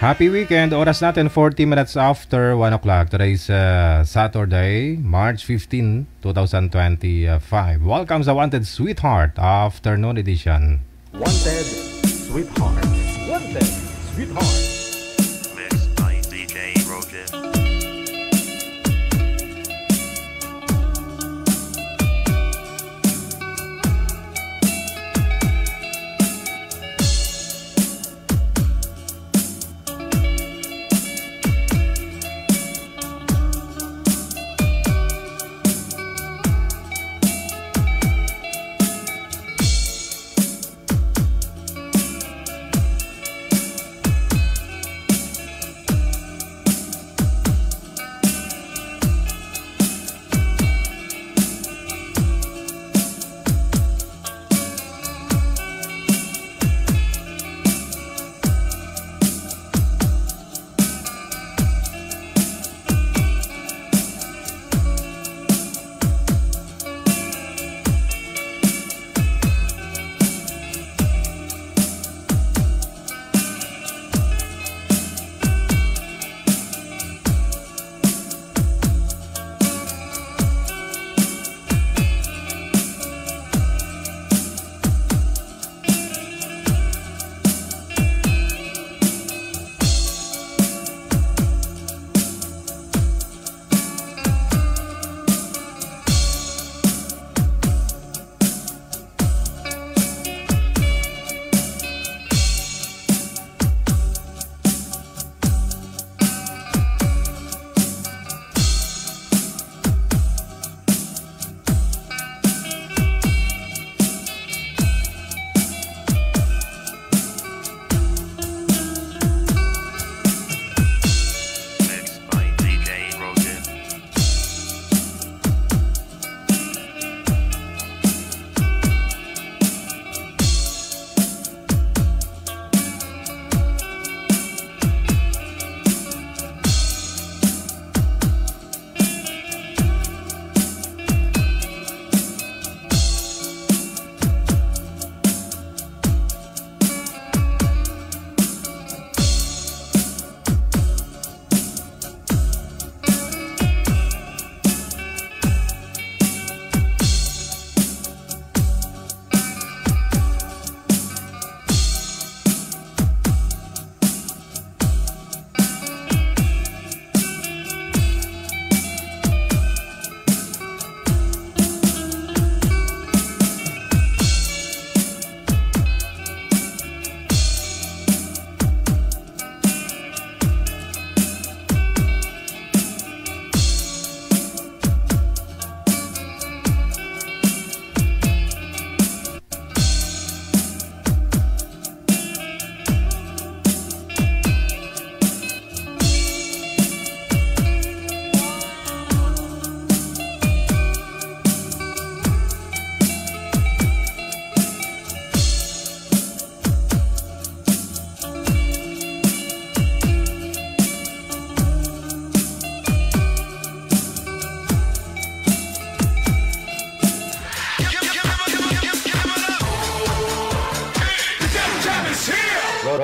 Happy weekend. Oras natin 40 minutes after 1 o'clock. Today is Saturday, March 15, 2025. Welcome sa Wanted Sweetheart Afternoon Edition. Wanted Sweetheart. Wanted Sweetheart. Mixed by DJ Roger.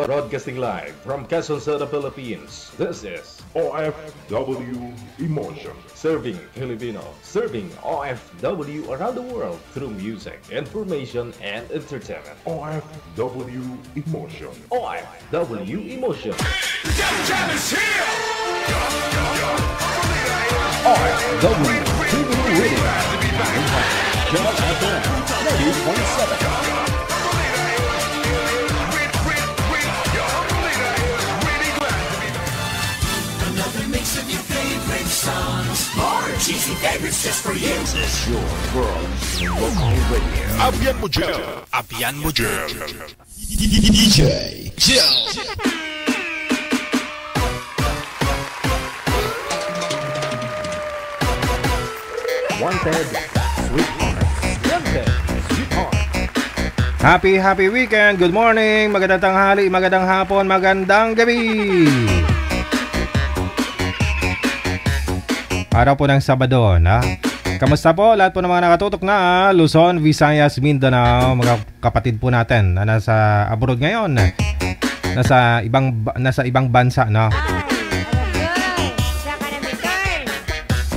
Broadcasting live from Quezon City, Philippines. This is OFW Emotion. Serving Filipino, serving OFW around the world through music, information, and entertainment. OFW Emotion. OFW Emotion. OFW TV Radio. Just FM 90.7. More cheesy favorites just for you. This is your world local radio. Abian mo dyan. Abian mo dyan. DJ Jill. Wanted Sweetheart. Wanted Sweetheart. Happy weekend. Good morning. Magandang tanghali, magandang hapon, magandang gabi. Araw po ng Sabado, na? Kamusta po lahat po ng mga nakatutok na Luzon, Visayas, Mindanao, mga kapatid po natin na nasa abroad ngayon. nasa ibang bansa, no?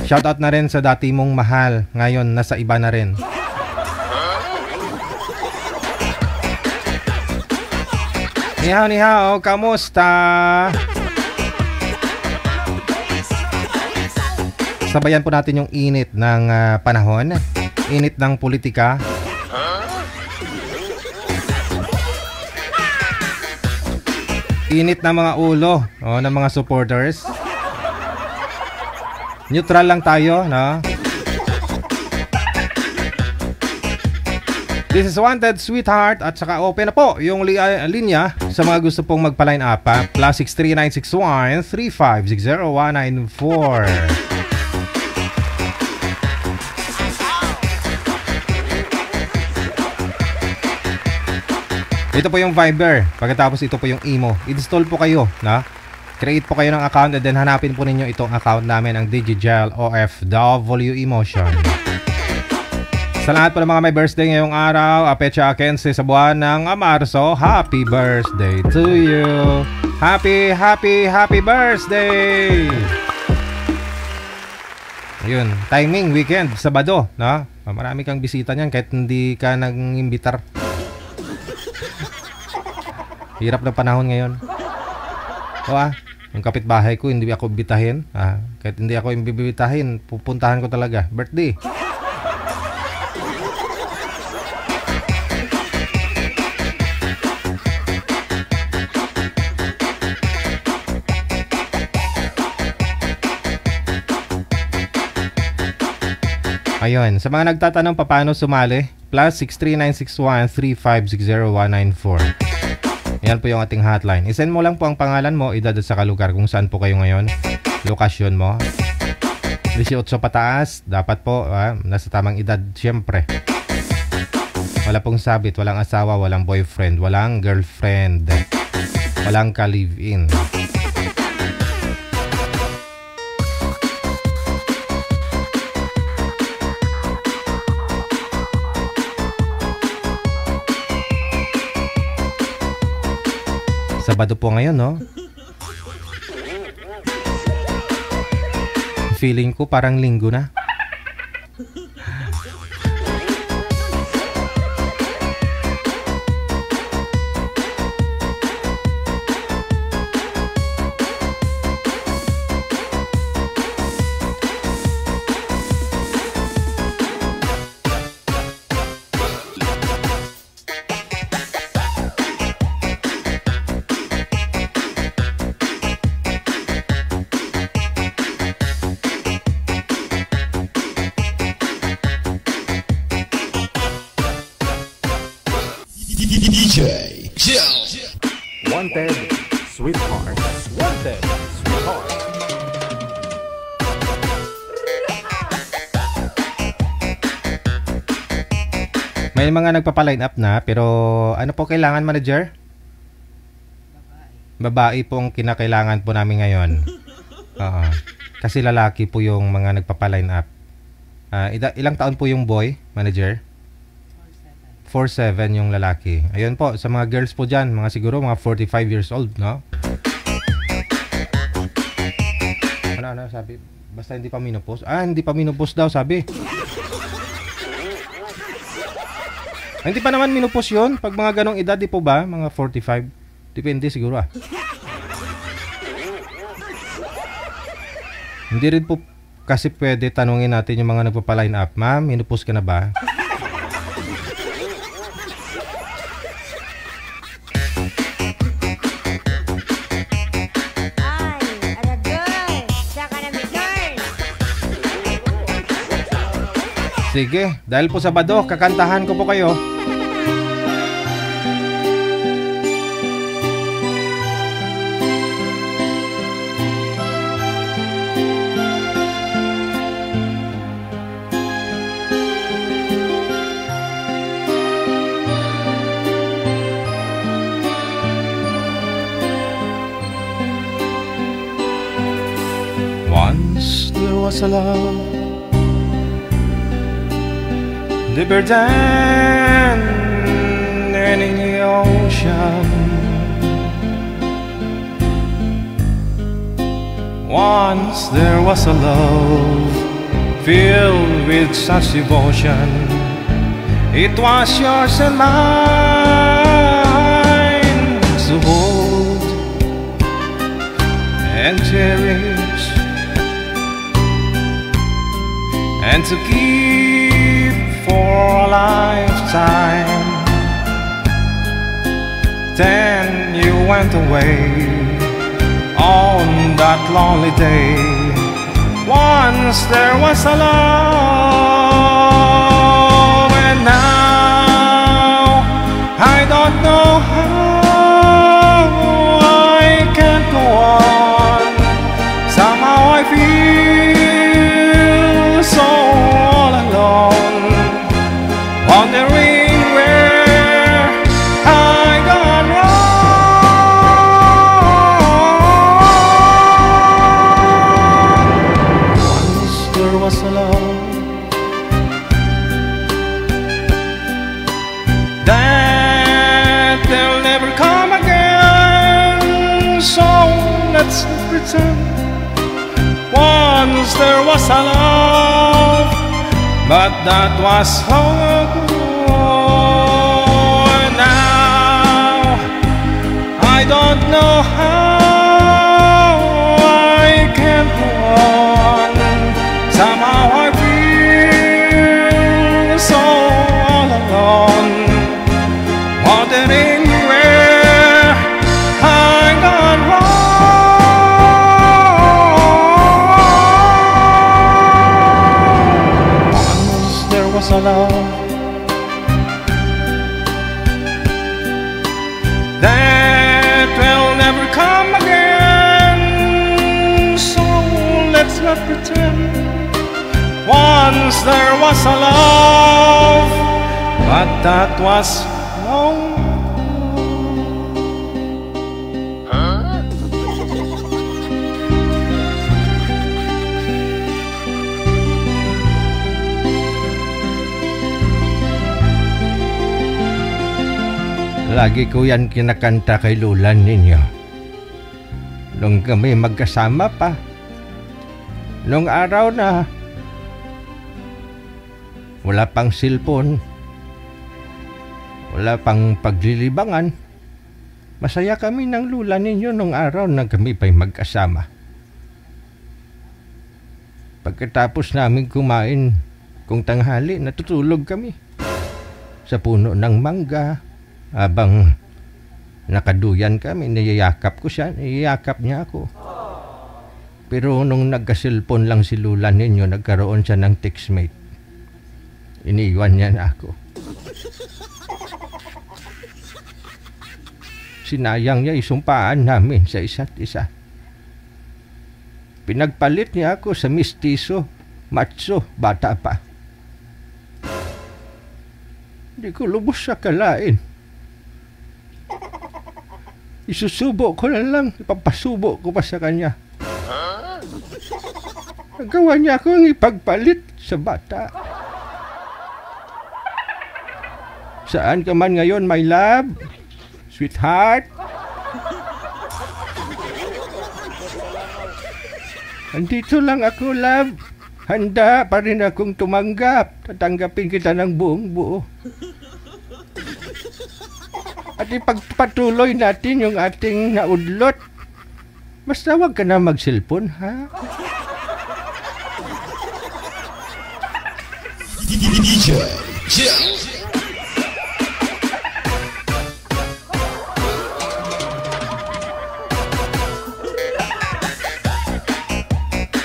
Shoutout na rin sa dati mong mahal. Ngayon, nasa iba na rin. Ni hao, kamusta? Sabayan po natin yung init ng panahon. Init ng politika. Init ng mga ulo, ng mga supporters. Neutral lang tayo, no? This is Wanted Sweetheart at saka open na po yung linya sa mga gusto pong magpa-line up, ha? +63961 3560194. Ito po yung Viber. Pagkatapos ito po yung Imo. I-install po kayo, na? Create po kayo ng account and then hanapin po ninyo itong account namin, ang Digigel OFW Emotion. Sa lahat po ng mga may birthday ngayong araw, Pecha 15 sa buwan ng Marso, happy birthday to you. Happy birthday! Ayun, timing, weekend, Sabado, no? Marami kang bisita niyan kahit hindi ka nang-imbitar. Hirap na panahon ngayon. Yung kapitbahay ko, hindi ako bitahin. Kahit hindi ako imbibitahin, pupuntahan ko talaga. Birthday. Ayun, sa mga nagtatanong paano sumali, +63961 3560194. Yan po yung ating hotline. I-send mo lang po ang pangalan mo, edad at saka lugar kung saan po kayo ngayon. Lokasyon mo. 18 pataas. Dapat po, nasa tamang edad, syempre. Wala pong sabit, walang asawa, walang boyfriend, walang girlfriend, walang ka-live-in. Sabado po ngayon, no? Feeling ko parang linggo na. DJ Jill. Wanted Sweetheart. Wanted Sweetheart. May mga nagpapa-line up na, pero ano po kailangan, manager? Babae po ang kinakailangan po namin ngayon. Kasi lalaki po yung mga nagpapa-line up. Ilang taon po yung boy, manager? 47 yung lalaki. Ayun po, sa mga girls po dyan, mga siguro mga 45 years old, no? Ano sabi? Basta hindi pa menopause. Hindi pa menopause daw, sabi. Hindi pa naman menopause yun. Pag mga ganong edad, di po ba? Mga 45. Depende siguro, Hindi rin po kasi pwede tanungin natin yung mga nagpa-line up. Ma'am, menopause ka na ba? Sige, dahil po Sabado, kakantahan ko po kayo. Once there was a love deeper than any ocean. Once there was a love filled with such devotion. It was yours and mine to hold and cherish and to keep for a lifetime. Then you went away on that lonely day. Once there was a love, and now I don't know how I can go on. Somehow I feel so all alone, wondering where I gone wrong. Was alone that they'll never come again, so let's pretend once there was a love, but that was long ago. And now I don't know how I can go on. Somehow I feel so all alone, wondering where I gone wrong. Once there was a love that will never come again, so let's not pretend. Once there was a love, but that was long. Lagi ko yan kinakanta kay lulan ninyo. Nung kami magkasama pa. Nung araw na wala pang cellphone, wala pang paglilibangan. Masaya kami ng lula ninyo nung araw na kami pa'y magkasama. Pagkatapos namin kumain kung tanghali, natutulog kami sa puno ng mangga habang nakaduyan kami. Niyayakap ko siya, niyayakap niya ako. Pero nung nagka-cellphone lang si lula ninyo, nagkaroon siya ng textmate. Iniwan niya na ako. Sinayang niya isumpaan namin sa isa't isa. Pinagpalit niya ako sa mistiso, macho, bata pa. Hindi ko lubos sa kalain. Isusubo ko na lang, ipapasubo ko pa sa kanya. Nagawa niya akong ipagpalit sa bata. Saan ka man ngayon, my love? Sweetheart? Andito lang ako, love. Handa pa rin akong tumanggap. Tatanggapin kita ng buong buo. At ipagpatuloy natin yung ating naudlot. Basta wag ka na mag-cellphone, ha?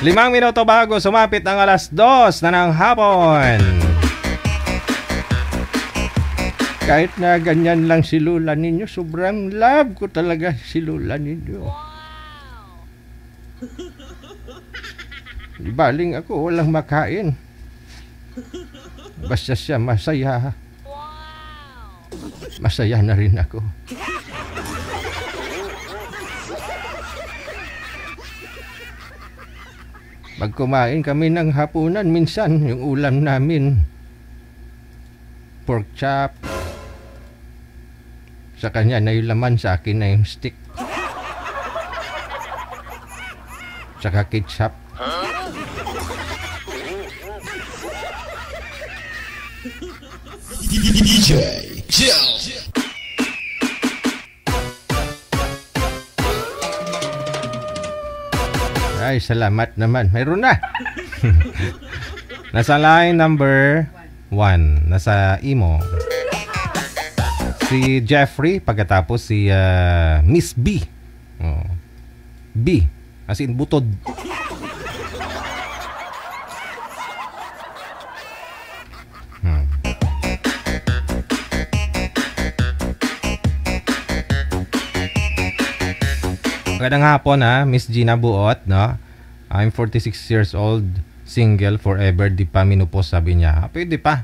Limang minuto bago sumapit ang alas 2 na ng hapon. Kahit na ganyan lang si lula ninyo, sobrang love ko talaga si lula ninyo. Di baling ako walang makain. Basta siya masaya. Masaya na rin ako. Pag kumain kami ng hapunan, minsan yung ulam namin, pork chop. Sa kanya na yung laman, sa akin na yung stick. Tsaka ketchup. DJ Jill. Ay, salamat naman. Mayroon na. Nasa line number 1. Nasa imo. Si Jeffrey. Pagkatapos si Miss B. Oh. B. As in butod. Magandang hapon Miss Gina Buot, no? I'm 46 years old, single forever, di pa minupos, sabi niya. Pwede pa.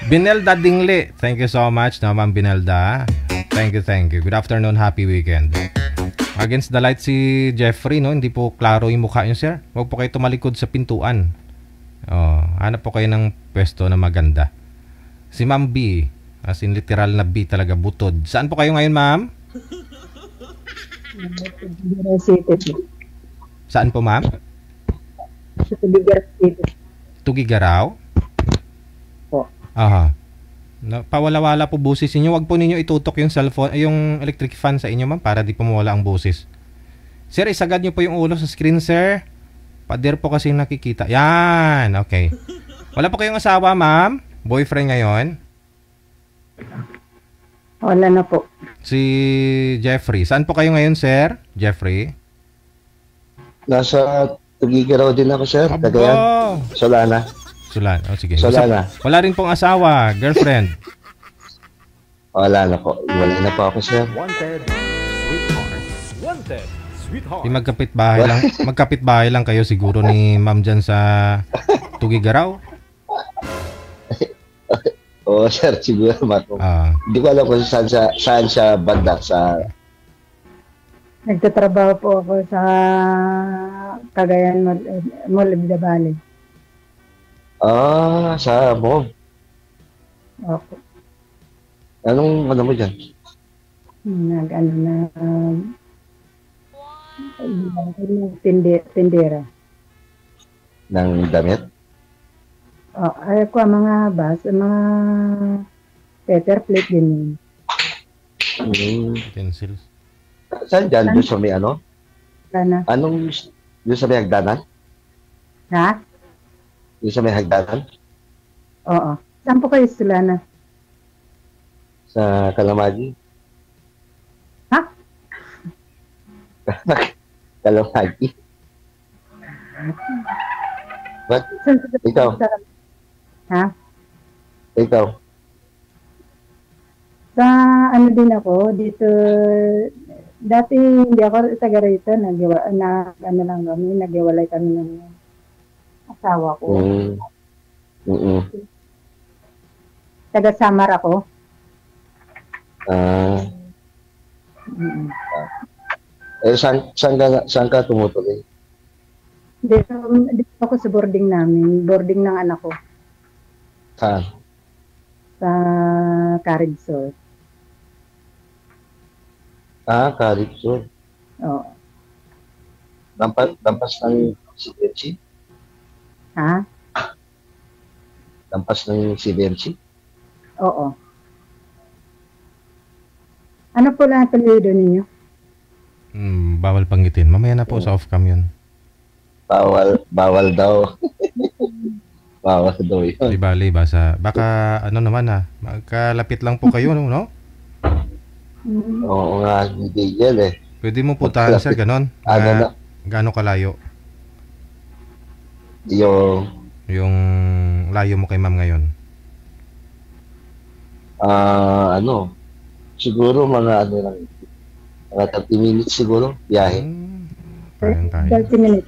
Binelda Dingli. Thank you so much, no, Ma'am Binelda. Thank you. Good afternoon, happy weekend. Against the light si Jeffrey, no? Hindi po klaro yung mukha niyo, sir. Huwag po kayo tumalikod sa pintuan. Oh, hanap po kayo ng pwesto na maganda. Si Ma'am B, as in literal na B talaga, butod. Saan po kayo ngayon, ma'am? Saan po, ma'am? Sa Tugigar City. Tugigaraw? Po. Aha. Pawala-wala po busis niyo. Huwag po ninyo itutok yung cellphone, yung electric fan sa inyo, ma'am, para di po mawala ang busis. Sir, isagad niyo po yung ulo sa screen, sir. Pader po kasi nakikita. Yan, okay. Wala po kayong asawa, ma'am? Boyfriend ngayon? Wala na po. Si Jeffrey. Saan po kayo ngayon, sir? Jeffrey? Nasa Tugigaraw din ako, sir. Cagayan. Solana. Oh, sige. Solana. Wala rin pong asawa, girlfriend. Wala na po. Wala na po ako, sir. Wanted, sweetheart. Wanted, sweetheart. Magkapit bahay lang kayo siguro ni ma'am dyan sa Tugigaraw. Oo, sir. Siguro, Marco. Hindi ko alam kung saan siya banda sa... Nagtatrabaho po ako sa Cagayan Mall of the Valley. Sa Mall. Opo. Anong ano mo dyan? Tindera. Ng damit? Ay ko mga bus, mga paper plate din. Pencils. Saan dyan? Doon sa may ano? Sana. Anong doon sa may hagdanan? Ha? Doon sa may hagdanan? Oo. Saan po kayo Solana? Sa Kalamagi? Ha? Kalamagi? Ba't? Ikaw? Ha? Ikaw? Sa ano din ako, dito, dati hindi ako taga rito, naghiwalay kami ng asawa ko. Taga Samar ako. Saan ka tumutuloy? Dito ako sa boarding namin, boarding ng anak ko. Saan? Sa Caridsor. Caridsor. Oo. Lampas ng CBNC? Ha? Lampas ng CBNC? Oo. Ano po lang apelyido ninyo? Bawal panggitin. Mamaya na po sa off-cam yun. Bawal daw. Bawal daw yun. Di bali, baka ano naman magkalapit lang po kayo, no? Oo nga, hindi yan eh. Pwede mo puntahan, sir, ganon? Gano'ng kalayo? Yung layo mo kay ma'am ngayon? Siguro mga 30 minutes siguro, biyahe. 30 minutes.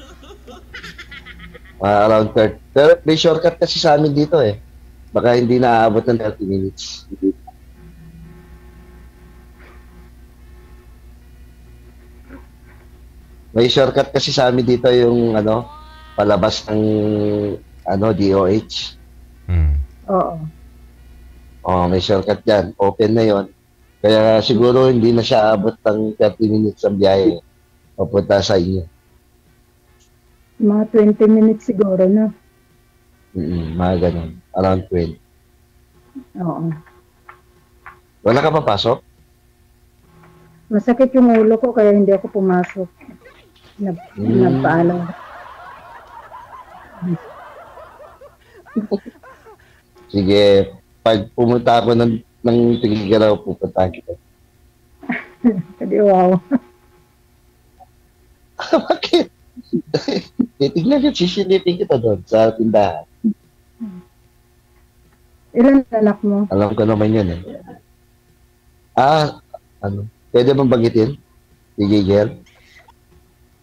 Around 30. Pero may shortcut kasi sa amin dito eh. Baka hindi naaabot ng 30 minutes. May shortcut kasi sa amin dito yung palabas ng DOH. Oo. May shortcut dyan. Open na yon. Kaya siguro hindi na siya abot ng 30 minutes ang biyahe papunta sa inyo. Mga 20 minutes siguro, no? Mga ganun. Around 20. Oo. Wala ka papasok? Masakit yung ulo ko kaya hindi ako pumasok. Nagpaalam. Sige, pag pumunta ako ng Tigigaraw, pupunta kita. Hindi, wow. Bakit? Titignan ka, sisilipin kita doon sa tindahan. Ilan anak mo? Alam ko naman yun eh. Pwede bang bagitin? Tigigel?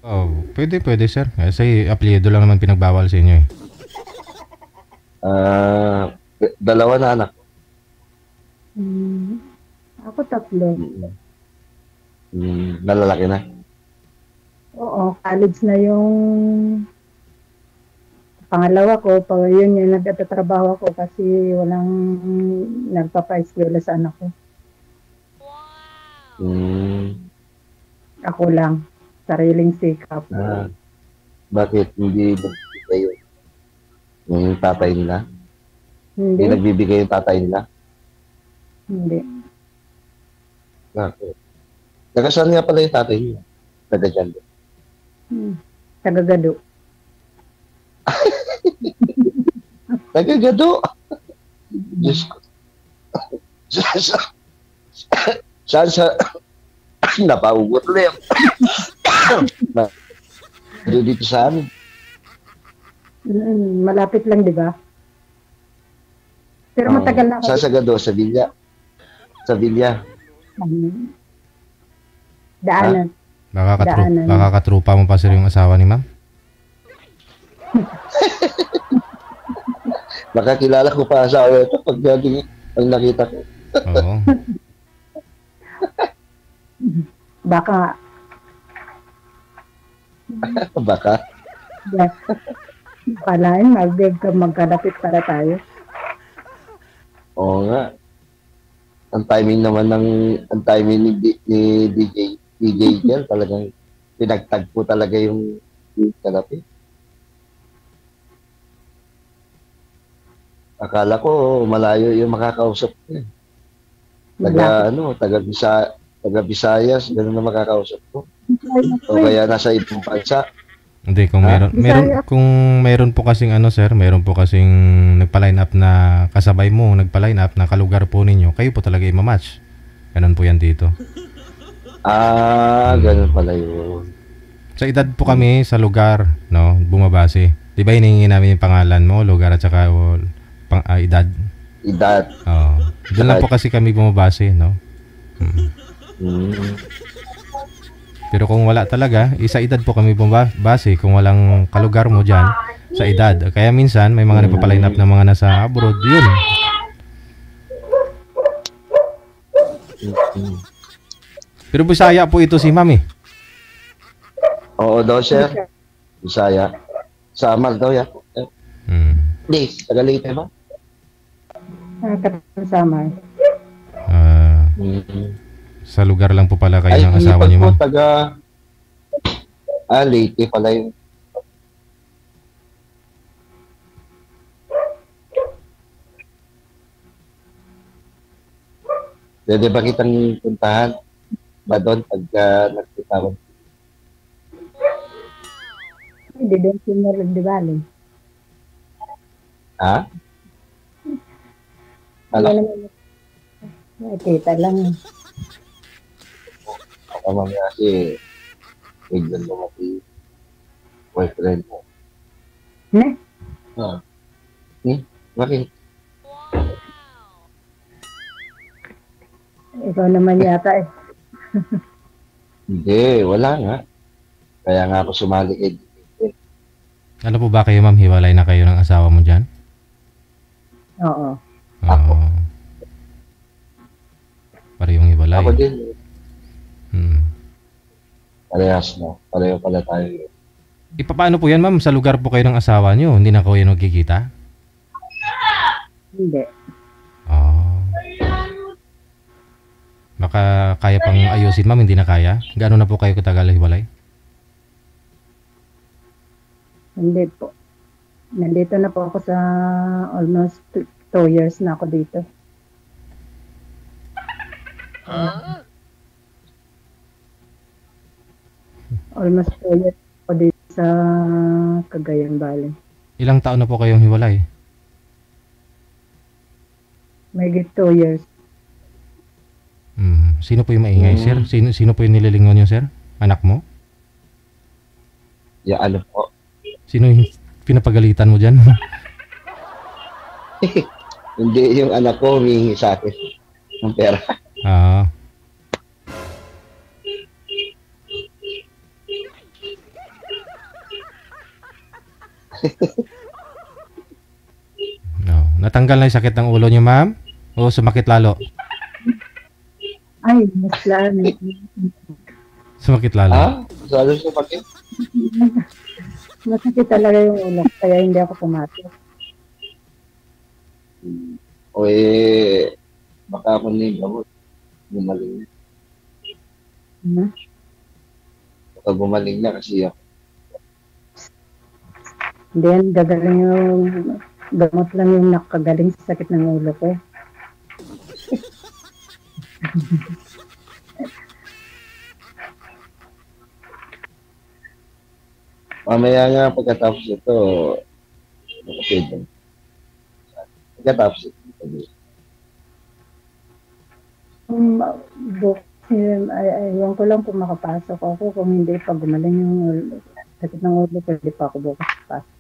Oh, pwede sir. Kasi apelyido lang naman pinagbawal sa inyo eh. Dalawa na anak. Ako 3. Nalalaki na. Oo, college na yung pangalawa ko. Yun yung nagtatrabaho ko kasi walang nagpapa-eskwela sa anak ko. Ako lang. Sariling sikap. Bakit hindi nagbibigay yung tatay nila? Hindi Hindi. nagbibigay yung tatay nila? Hindi. Bakit? Nakasan nga pala yung tatay nila? Taga dyan. Tagagado. Nagagado. Diyos ko. Saan sa... Napaugot ulit. Dito sa amin. Malapit lang, di ba? Pero matagal na Sa Sagado, sa Villa. Sa Villa. Daanan. Daanan. Makakatrupa mo pa sir yung asawa ni ma'am? Makakilala ko pa sa ito pag nakita ko. Oo. Baka. Baka. Kalain, magkalapit para tayo. Oo nga. Ang timing ni DJ Gel, talagang pinagtagpo talaga yung kalapit. Akala ko malayo yung makakausap ko. Taga Visayas, gano'n na makakausap ko. O kaya nasa ibang bansa. Hindi, kung meron po kasing sir, meron po kasing nagpa-line up na kasabay mo, nagpa-line up na kalugar po ninyo, kayo po talaga i-match. Ganun po yan dito. Ganun pala yun. Sa edad po kami, sa lugar, no, bumabase. Di ba hinihingi namin yung pangalan mo, lugar at saka edad? Edad. Oo. Doon lang po kasi kami bumabase, no? Pero kung wala talaga, sa edad po kami bumabase. Kung walang kalugar mo dyan, sa edad. Kaya minsan, may mga nagpapaline up na mga nasa abroad, yun. Pero Bisaya po ito si Mami. Oo daw, sir. Bisaya. Sa Amal daw yan. Hindi, taga Leyte ba? Kasama. Sa lugar lang po pala kayo ng asawa niyo, ma'am? Taga... Leyte pala yun. Pwede ba kitang puntahan ba doon pagka nagtitawag? Hindi doon sinunod, di ba? Ha? Alam mo, nakita lang. Tama nga kasi biglang lumati boyfriend mo. Ne? Bakit? Ikaw naman yata eh. Hindi, wala nga. Kaya nga ako sumali kay DJ. Ano po ba kayo, ma'am? Hiwalay na kayo ng asawa mo dyan? Oo. Oo. Parehong hiwalay. Ako din. Parehas na. Pareho pala tayo. Paano po yan, ma'am? Sa lugar po kayo ng asawa nyo? Hindi na kayo nagkikita? Hindi. Oh. kaya pang ayusin, ma'am? Hindi na kaya? Gaano na po kayo katagal hiwalay? Hindi po. Nandito na po ako sa almost 2 years na ako dito. Almost 2 years ako dito sa Cagayan Valley. Ilang taon na po kayong hiwalay? May 2 years. Sino po yung maingay, sir? Sino po yung nililingon niyo, sir? Anak mo? Ya, ano po? Sino yung pinapagalitan mo dyan? Hindi, yung anak ko humihingi sa akin ng pera. Ah. No. Natanggal na yung sakit ng ulo niyo, ma'am? O sumakit lalo? Ay, mas lang. Sumakit lalo? Ha? Lalo sa bakit? Masakit talaga yung ulo, kaya hindi ako pumasok. O eh, baka ako na yung gamot. Gumaling na. Baka gumaling na kasi ako. Then, gagaling yung gamot lang yung nakagaling sa sakit ng ulo ko. Mamaya nga pagkatapos ito, nakapid. Pagkatapos ito. Ayaw ko lang kung makapasok ako. Kung hindi, pag gumaling yung sakit ng ulo, pwede pa ako bukas pasok.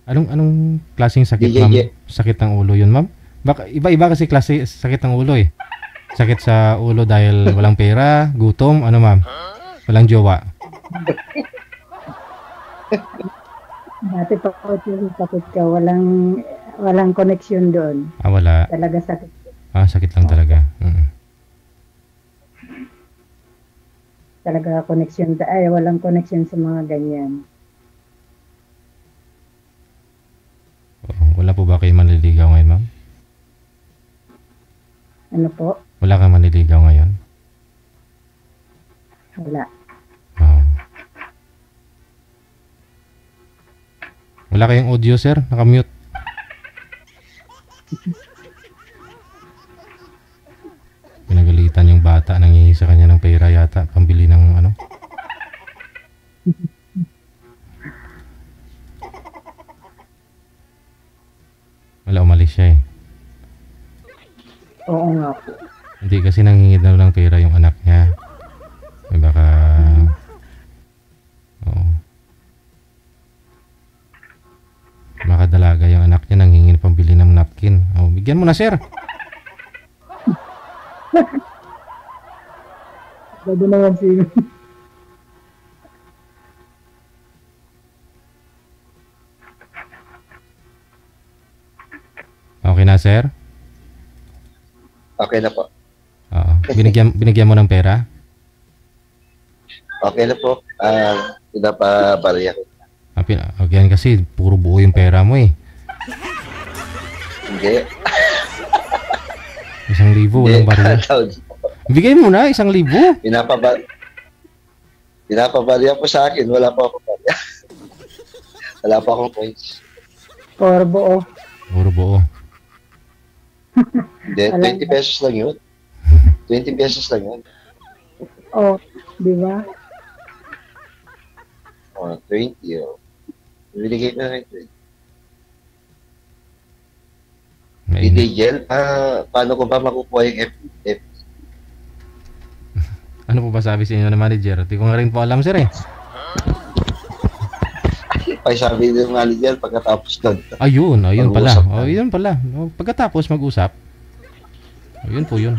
Anong klaseng sakit, ma'am? Sakit ng ulo yun, ma'am? Baka, iba-iba kasi klase sakit ng ulo eh. Sakit sa ulo dahil walang pera, gutom, ano ma'am? Walang jowa. Dati pa ako yung sakit ka, walang connection doon. Ah, wala. Talaga sakit. Ah, sakit lang talaga. Talaga connection, walang connection sa mga ganyan. Wala po ba kayo manliligaw ngayon, ma'am? Ano po? Wala kang manliligaw ngayon? Wala. Oh. Wala kayong audio, sir? Nakamute. Pinagalitan yung bata, nangihingi sa kanya ng pera yata, pambili ng ano? Wala, umalis siya eh. Oo nga po. Hindi kasi nangingi daw ng pera yung anak niya. May baka... Oo. Baka dalaga yung anak niya, nangingi pambili ng napkin. Oh, bigyan mo na, sir. Gado naman si... Okay na, sir? Okay na po. Oo. Binigyan mo ng pera? Okay na po. Pinapabariya ko. Okay, kasi puro buo yung pera mo eh. Hindi. 1,000, walang barya. Bigay mo na, 1,000. Pinapabariya po sa akin. Wala pa ako barya. Wala pa akong points. Puro buo. Puro buo. Hindi, 20 pesos lang yun. 20 pesos lang yun. Oh, di ba? Oh, 20. Oh. Binigay ko na rin 20. Hindi, Jel. Paano ko ba makukuha yung F? Ano po ba sabi sa inyo ng manager? Hindi ko nga rin po alam, sir eh. Ay, sabi ng manager pagkatapos doon. Ayun pala. Mag-uusap Oh, yun pala. Oh, pagkatapos mag-usap. Oh, yun po yun.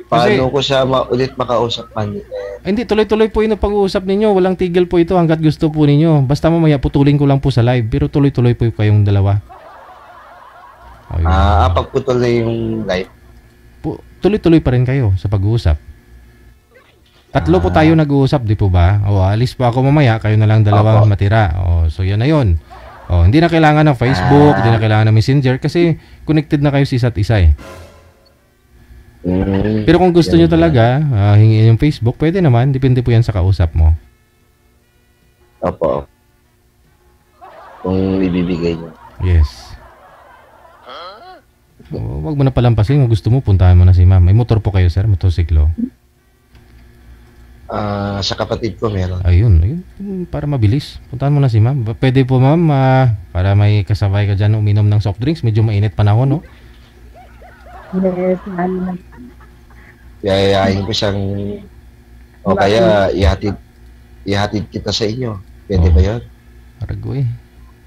Paano ko siya ulit makausap man? Hindi, tuloy-tuloy po yung pag-uusap ninyo. Walang tigil po ito hanggat gusto po ninyo. Basta mamaya putulin ko lang po sa live. Pero tuloy-tuloy po kayong dalawa. Oh, pagputol na yung live. Tuloy-tuloy pa rin kayo sa pag-uusap. Tatlo po tayo nag-uusap, di po ba? O, alis po ako mamaya, kayo na lang dalawa matira. O, so yan na yun. O, hindi na kailangan ng Facebook, hindi na kailangan ng Messenger kasi connected na kayo sa isa't isa eh. Pero kung gusto nyo Ganun talaga, hingin yung Facebook, pwede naman. Depende po yan sa kausap mo. Opo. Kung ibibigay niyo. Yes. Wag mo na palampasin. Kung gusto mo, puntahan mo na si ma'am. May motor po kayo, sir? Motorsiklo? Sa kapatid ko meron. Ayun. Para mabilis. Puntahan mo na si ma'am. Pwede po, ma'am, para may kasabay ka dyan uminom ng soft drinks. Medyo mainit panahon, no? Yes, ano na. Yayayain ko siyang o kaya ihatid kita sa inyo. Pwede ba yun? Aragoy.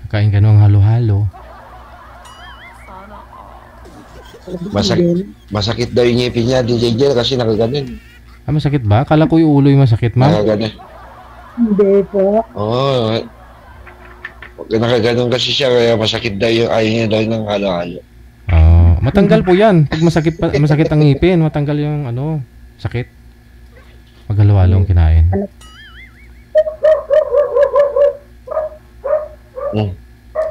Kakain ka ng halo-halo. Masakit daw yung ngipin niya, DJ Jel, kasi nakaganon. Masakit ba? Kala ko yung ulo yung masakit, ma'am. Nakaganon. Hindi po. Oo. Nakaganon kasi siya, kaya masakit daw yung ayaw niya daw ng halo-halo. Matanggal po yan. Pag masakit ang ngipin, matanggal yung sakit. Pag halo-halo ang kinain.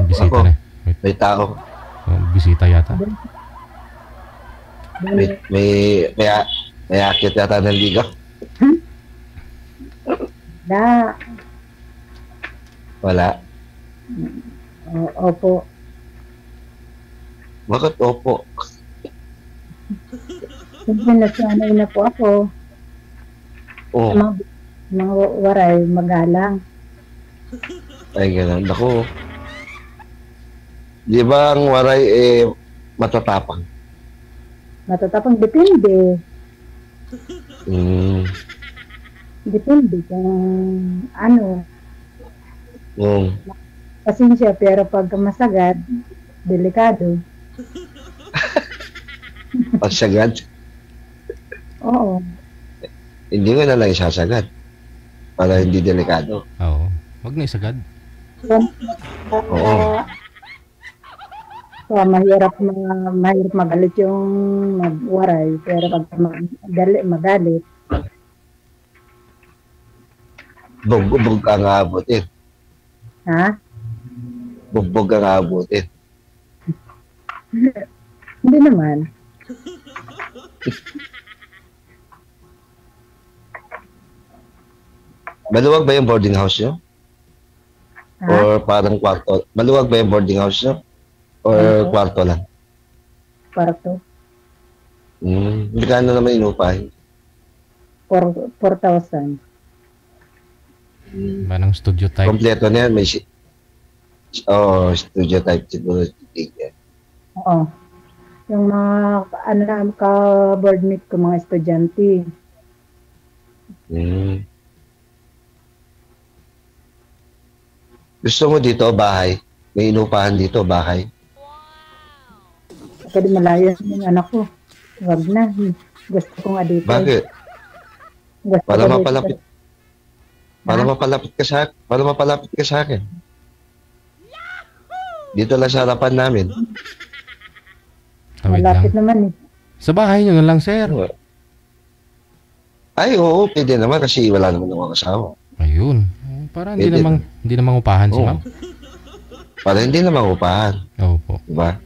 Bisita Ako, na. may tao. Bisita yata. May akit yata ng ligaw. Wala. Opo. Bakit opo? Siyempre nasanay na po ako. Oo. Mga waray, magalang. Ay, ganun. Ako. Di ba ang waray matatapang? Matatapang, depende. Depende kung ano. Pasensya, pero pag masagad, delikado. Pagsagad? Oo. Hindi ko na lang isasagad. Para hindi delikado. Oo. Wag na isagad. Oo. So, mahirap magalit yung magwaray, pero pag magalit. Bugbog ang aabutin. Ha? Bugbog ang aabutin. Hindi naman. Maluwag ba yung boarding house nyo? Ha? Or parang kwarto? Maluwag ba yung boarding house nyo? Or kwarto lang? Kwarto. Hindi ka na naman inupahin. 4,000. Manang studio type. Kompleto na yan. May studio type siguro. Oo. Yung mga ka-board meet ko, mga estudyante. Gusto mo dito, bahay? May inupahan dito, bahay? Kasi malayo yung anak ko. Wag na. Gusto ko nga dito. Bakit? Gusto Para ko mapalapit. Para mapalapit ka sa akin. Dito lang sa harapan namin. Tawid Malapit lang. naman eh. Sa bahay nyo na lang, sir. Ay, oo, pwede naman kasi wala naman akong asawa. Ayun. Para hindi Pwede. namang upahan si Oo. ma'am. Para hindi naman upahan. Opo. Diba?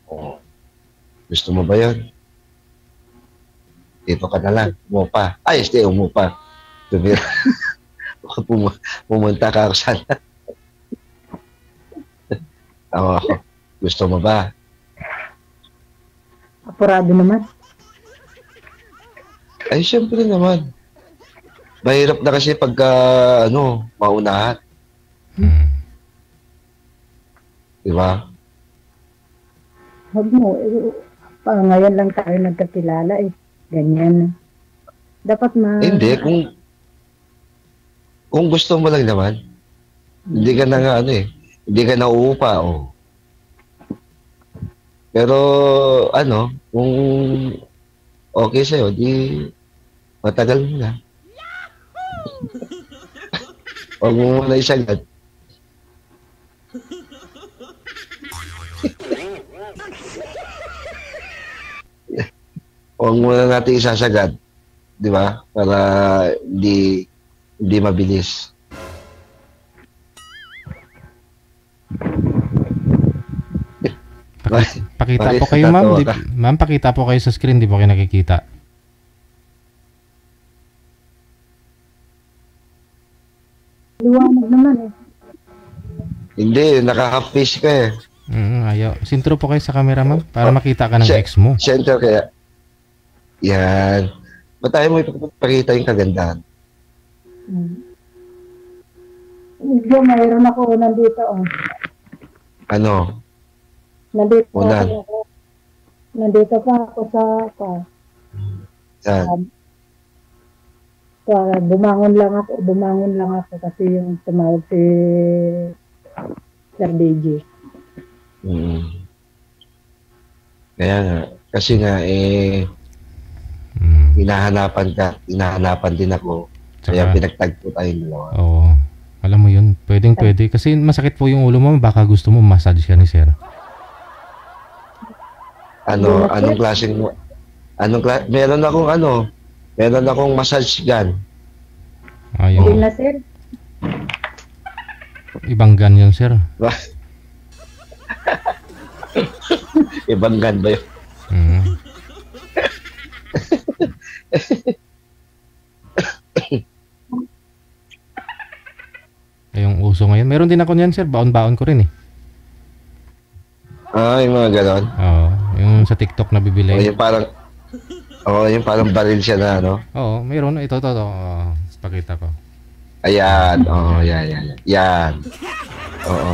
Oo. Gusto mo ba yun? Dito ka na lang. Umupa. Ay, umupa. Tumira. Pumunta ka ako sana. Ako. Gusto mo ba? Apurado naman. Ay, syempre naman. Mahirap na kasi pagka, maunahan. Diba? Huwag mo. Ngayon lang tayo nagkakilala eh. Ganyan. Dapat Hindi, kung gusto mo lang naman, hindi ka na nga hindi ka na uupa, Pero, kung okay sa'yo, di matagal mo na. Huwag mo muna isagad. Huwag muna natin isasagad. Di ba? Para hindi mabilis. Pakita Bakit po kayo, ma'am. natatawa ka? Ma'am, pakita po kayo sa screen. Di po kayo nakikita. Liwanag naman eh. Hindi, nakaka-fish ka eh. Ayaw. Sintro po kayo sa camera, ma'am. Para makita ka ng Siya- ex mo. Center kaya. Yan. Ba't tayo mo ipapakita yung kagandahan? Medyo mayroon ako nandito. Oh. Ano? Nandito Unan. ako. Nandito pa ako sa Yan. bumangon lang ako kasi yung tumawag si Sir DJ. Mm. Kaya nga. Kasi nga, hinahanapan din ako. Kaya Tsaka- pinagtagpo tayong dalawa. Oo. Alam mo yun, pwede. Kasi masakit po yung ulo mo, baka gusto mo massage ka ni sir. Anong klaseng, meron akong massage gun. Hindi Yung na sir. ibang gun yun, sir. Ibang gun ba yun? Mm. Yung uso ngayon. Meron din ako niyan, sir. Baon-baon ko rin eh. Yung mga ganon. Oo. Yung sa TikTok na O, bibili. yung parang baril siya na, ano? Oo, meron. Ito. Oo, pakita ko. Ayan. Oo, yan. Yan. Oo.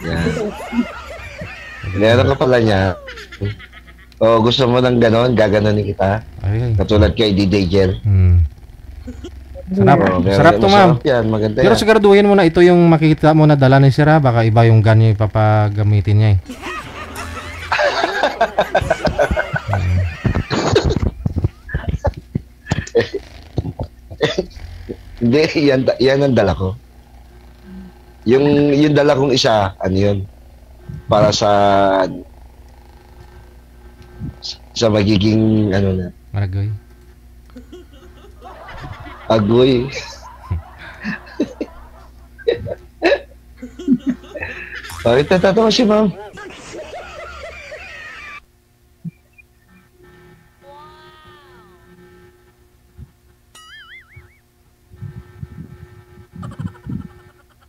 Yan. Meron ka pala niya. O, gusto mo ng ganon, gaganonin kita. Ay. Katulad kay DJ Gel. Sarap. Oo, Sarap to, ma'am. masarap yan, maganda Pero yan. siguraduhin mo na ito yung makikita mo na dala ni sir, ha? Baka iba yung gun yung ipapagamitin niya eh. Hindi, yan ang dala ko. Yung dala kong isa, ano yun? Para sa magiging, ano na, Maragoy. agoy. Bakit natatawa si ma'am?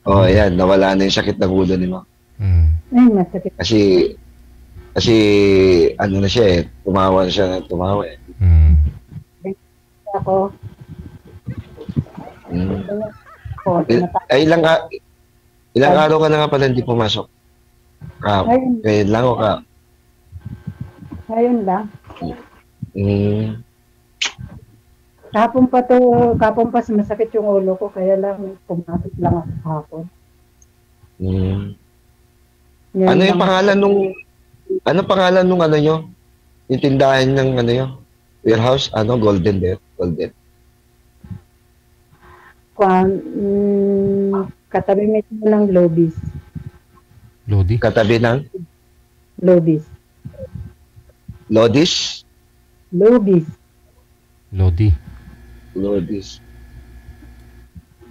Oh, ayan, nawala na yung sakit ng ulo ni ma'am. Ay, masakit Kasi ano na siya eh, tumawa na siya ng tumawa eh. ako. Mm. Ako, Ay, ilang araw ka na nga pala hindi pumasok? Ngayon lang o ka? Ngayon lang. Mm. Kapon pa masakit yung ulo ko, kaya lang pumasok lang ako kahapon. Mm. Ngayon Ano yung lang- pangalan nung ano nyo? Yung tindahan ng ano nyo? Warehouse? Ano? Golden Bear? Golden. Katabi mismo ng Lobis. Lodi? Katabi ng Lobis. Lodis? Lobis. Lodi. Lodis.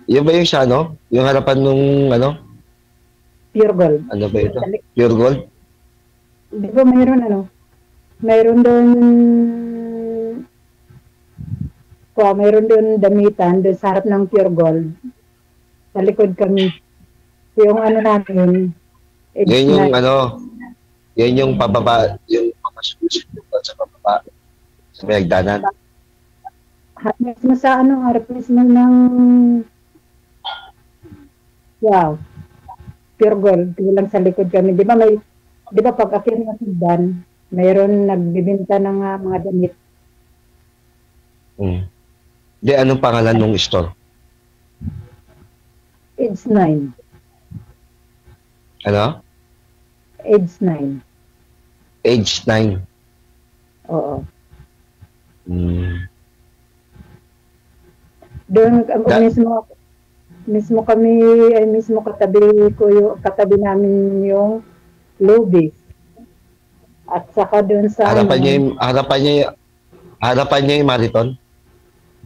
Yun ba yung sa ano? Yung harapan nung ano? Pure gold. Ano ba ito? Pure Gold? Di ba mayroon ano? Mayroon doon mayroon doon damitan doon sa harap ng Pure Gold. Sa likod kami. Yung ano natin. Yan yung ano? Yan yung pababa, yung papasusin sa pababa. Sa may hagdanan. Harap mismo sa ano, harap mismo ng Pure Gold. Lang sa likod kami. Di ba pag akyat ng hagdan, mayroon nagbibenta ng mga damit. Mm. Di, anong pangalan nung store? Age 9. Ano? Age 9. Age 9. Oo. Mm. Doon mismo kami ay mismo katabi namin yung Lobis. At saka doon sa harapan niya yung Mariton?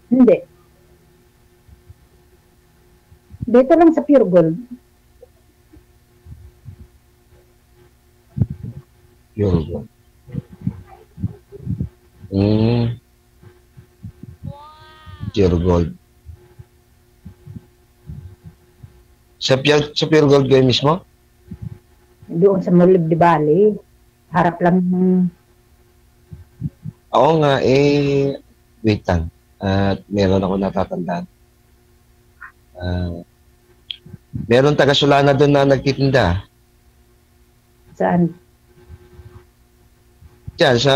Hindi. Dito lang sa Pure Gold. Pure gold. Pure gold. Sa pure gold kayo mismo? Doon sa Mulib de Bali. Harap lang ng Oo nga, wait lang. At meron ako natatandaan. Meron taga-Solana doon na nagtitinda. saan. Diyan, sa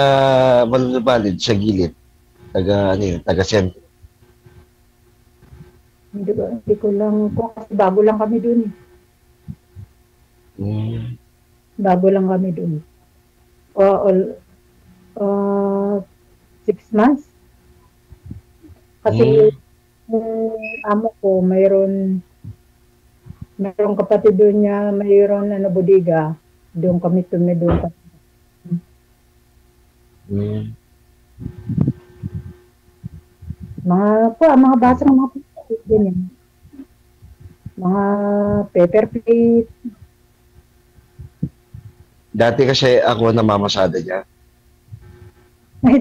Valid, sa gilid. Taga-sentro. Hindi ko lang, kasi bago lang kami dun. Bago lang kami dun. 6 months. Kasi yung amo ko, mayroon kapatid doon niya, mayroon bodega. Doon kami doon. Mga basang mga pagkakas din yan. Mga paper plate. Dati kasi ako namamasada niya.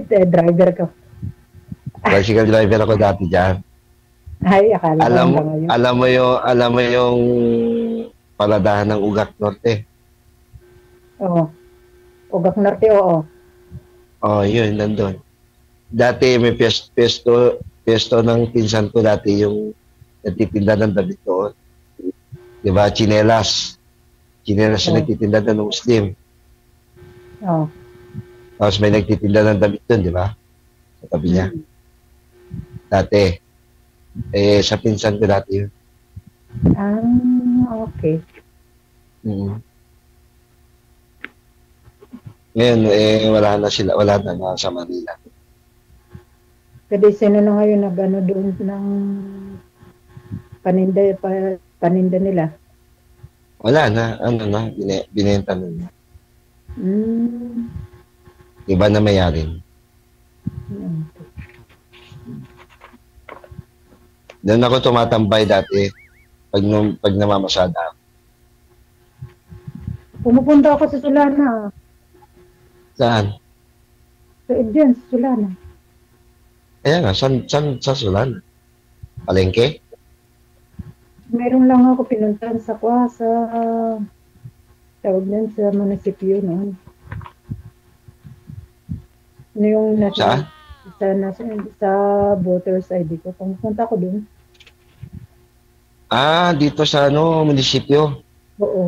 Driver ka. Bicycle driver ako dati diyan. Ay, akala ko ngayon. Alam mo yung paladahan ng Ugak Norte. Oo. Ugak Norte, oo. Oh, yun, nandun. Dati may pesto ng pinsan ko dati yung nagtitinda ng damit doon. Diba? Chinelas yung nagtitinda ng Muslim. Oo. Tapos may nagtitinda ng damit doon, di ba? Sa tabi niya. Dati. Sa pinsan ko dati yun. Okay. Ngayon, wala na nasa Manila. Kasi sino na ngayon nag-ano doon ng paninda nila? Wala na, binenta na. Iba na mayarin. Doon ako tumatambay dati pag namamasada. Pumupunta ako sa Solana. Saan? Diyan, sa Solana. Kaya nga, saan sa Solana? Palengke? Meron lang ako pinuntahan sa tawag niyan sa munisipyo noon. Ano yung sa voters ID ko. Pumunta ko dun. Dito sa munisipyo? Oo.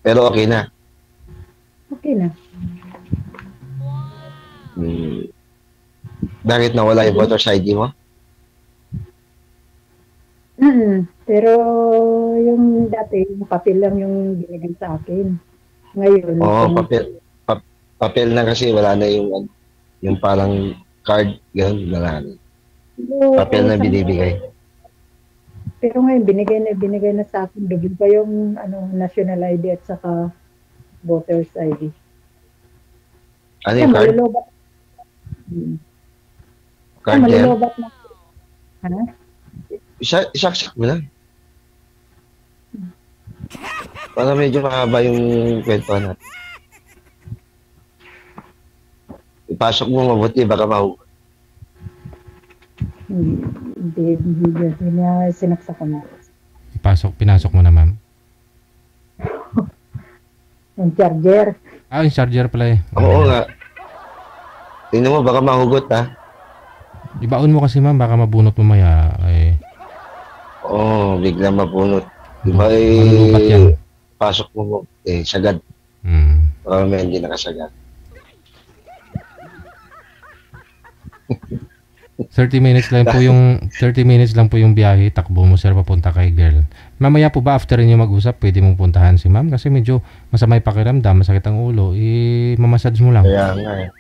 Pero okay na? Okay na. Bakit nawala yung voters ID mo? Pero yung dati, yung papel lang yung binigay sa akin. Ngayon. Papel na kasi wala na yung parang card, gano'n, wala na. Papel na binibigay. Pero ngayon, binigay na sa akin. Doble pa yung national ID at saka voters ID. Ano yung card? Card yan? Malulobat na. Ha? Isaksak mo lang. Para medyo mahaba yung kwentuhan natin. Ipasok mo mabuti, baka mahugot. Hindi niya sinaksak ko na. Pinasok mo na, ma'am. Yung charger. Yung charger pala eh. Oo nga. Tingnan mo, baka mahugot ha. Ibaon mo kasi, ma'am, baka mabunot mamaya. Bigla mabunot. Diba Malulubat yan. Pasok mo sagad. Baka may hindi nakasagad. 30 minutes lang po yung biyahe, takbo mo sir papunta kay girl. Mamaya po ba after niyo mag-usap, pwede mong puntahan si ma'am kasi medyo masama yung pakiramdam, masakit ang ulo, mamassage mo lang. Kaya nga eh.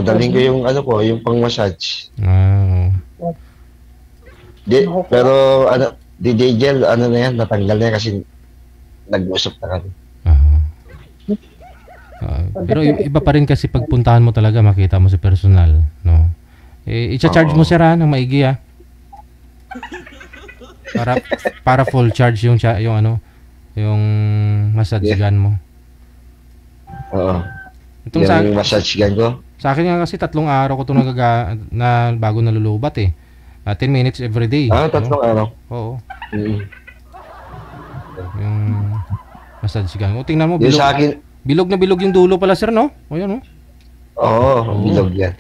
Daling ko yung pang-massage. Pero DJ Gel, na yan, natanggal na yan kasi nag-usap na kami. Pero iba pa rin kasi pagpuntahan mo talaga, makita mo si personal, no? I-charge mo sir ng maigi para full charge yung yung massage gun mo. Oo. Itong Yung massage gun ko. sa akin nga kasi 3 araw ko ito na bago nalulubat eh. 10 minutes every day. 3 araw. Oo. Mm. Yung massage gun. O tingnan mo, Yung sa akin, bilog na bilog yung dulo pala sir, no? O yan, no? oo, bilog yan.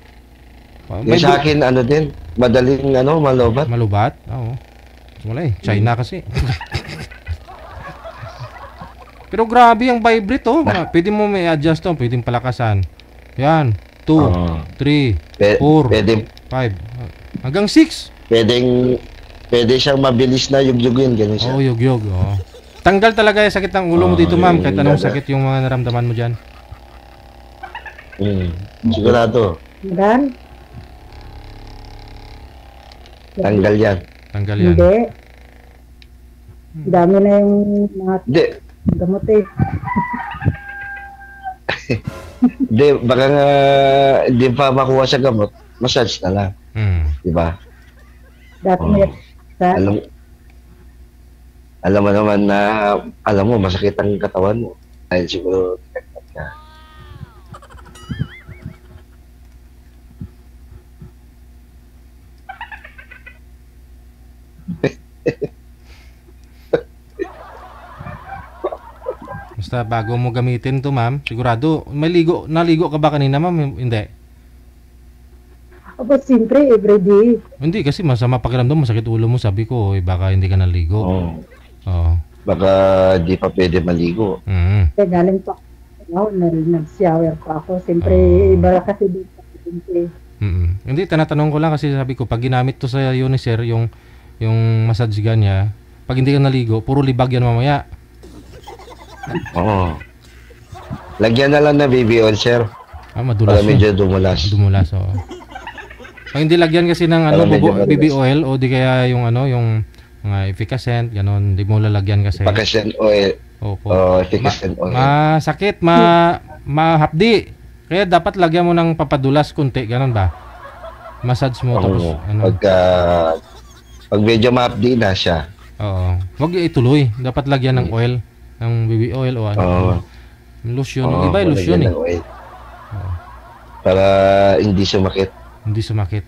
Yung sa akin, din, madaling, malobat. Malubat? Oo. Wala eh, China kasi. Pero grabe ang vibrate, oh. Pwede mo may adjust, oh. Pwedeng palakasan. Yan. 2, 3, 4, 5. Hanggang 6. Pwede siyang mabilis na yugyugin, ganun siya. Oo, yugyug. Oo. Tanggal talaga yung sakit ng ulo mo dito, ma'am. Kahit anong sakit yung mga naramdaman mo dyan. Sigurado. Dan? Tanggal yan. Tanggal yan. Hindi. Dami na yung mga Hindi. gamot eh. Hindi, baka nga hindi pa makuha sa gamot, massage na lang. Diba? Dati may Alam mo naman na, masakit ang katawan mo. Dahil siguro, ka. Basta bago mo gamitin to, ma'am, sigurado, naligo ka ba kanina, ma'am? Hindi. Aba, siyempre, everyday. Hindi, kasi masama pakiramdam, masakit ulo mo, sabi ko, baka hindi ka naligo. Oo. Baka di pa pwede maligo. Kaya galing pa ako, nag-shower pa ako. Siyempre, iba kasi dito. Hindi, tanatanong ko lang kasi sabi ko, pag ginamit to sa Unisir, yung massage gun niya, pag hindi ka naligo, puro libag yan mamaya. Oo. Lagyan na lang na baby oil, sir. Madulas. Para medyo dumulas. Dumulas, oo. Pag hindi lagyan kasi ng baby oil o di kaya yung yung mga efficacent, ganon, di mo lalagyan kasi. Efficacent oil. Opo. Efficacent oil. Masakit, mahapdi. Kaya dapat lagyan mo ng papadulas kunti, ganon ba? Massage mo tapos pag medyo mahapdi na siya. Oo. Huwag ituloy. Dapat lagyan ng oil, ng baby oil o lotion. Yung iba lotion eh. Para hindi sumakit. Hindi sumakit.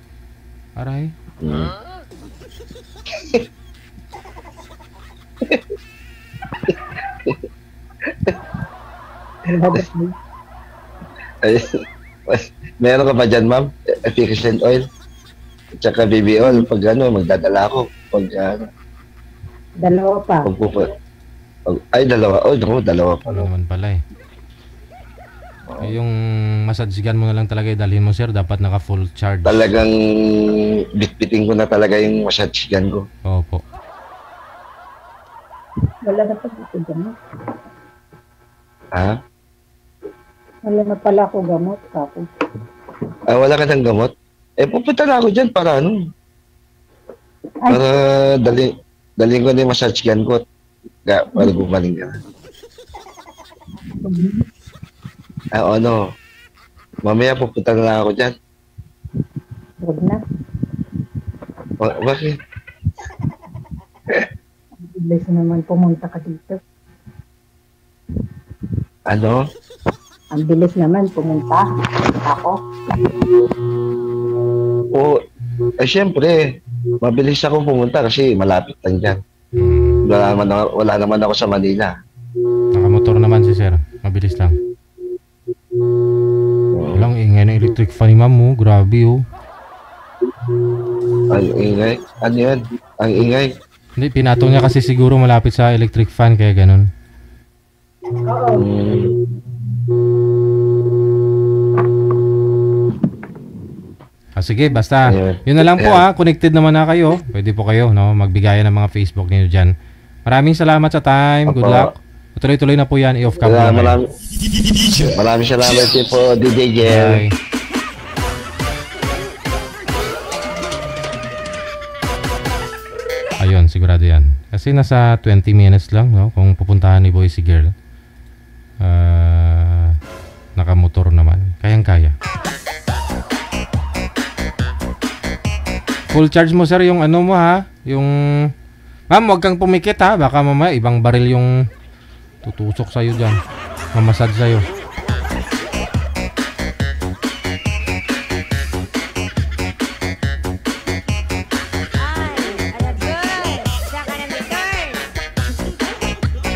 Aray. Meron ka ba dyan, ma'am? Efficacent oil? At saka baby oil. Pag magdadala ako. Dalawa pa. Dalawa. Dalawa pa. Naman pala eh. Yung massage gun mo na lang talaga dalhin mo, sir. Dapat naka full charge. Talagang bitbitin ko na talaga yung massage gun ko. Opo. Wala na pa dito gamot. Ha? Wala na pala ako gamot. Wala ka ng gamot? Pupunta na ako dyan para para dalhin ko na yung massage gun ko. Para gumaling ka na. Mamaya pupunta na lang ako dyan. Huwag na. Bakit? Bilis naman pumunta ka dito. Ang bilis naman pumunta ako. Siyempre, mabilis ako pumunta kasi malapit lang dyan. Wala naman ako sa Manila. Nakamotor naman si sir. Mabilis lang. Walang ingay ng electric fan ni ma'am mo. Grabe oh. Ang ingay? Ano yan? Ang ingay? Hindi, pinatong niya kasi siguro malapit sa electric fan kaya ganun. Sige, basta. Yun na lang po connected naman na kayo. Pwede po kayo magbigayan ng mga Facebook niyo dyan. Maraming salamat sa time. Good luck. Tuloy-tuloy na po yan. I-off cam na kayo. Maraming salamat po, DJ Gel. Bye. Ayun, sigurado yan. Kasi nasa 20 minutes lang kung pupuntahan ni boy si girl. Nakamotor naman. Kayang-kaya. Full charge mo sir yung mo ha. Yung Ma'am, huwag kang pumikit ha. Baka mamaya ibang baril yung tutusok sa'yo dyan. Mamasad sa'yo.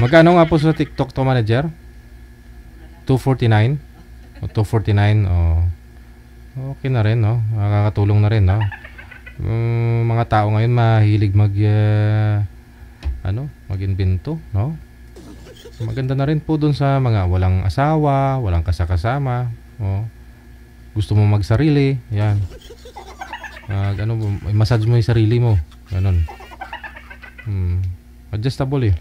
Magkano nga po sa TikTok to, manager? 249? O 249? Oh. Okay na rin, no? Nakakatulong na rin, no? Mga tao ngayon mahilig mag-invento, no? Maganda na rin po dun sa mga walang asawa, walang kasakasama, oh. Gusto mo magsarili, yan. Massage mo yung sarili mo, ganun. Adjustable eh.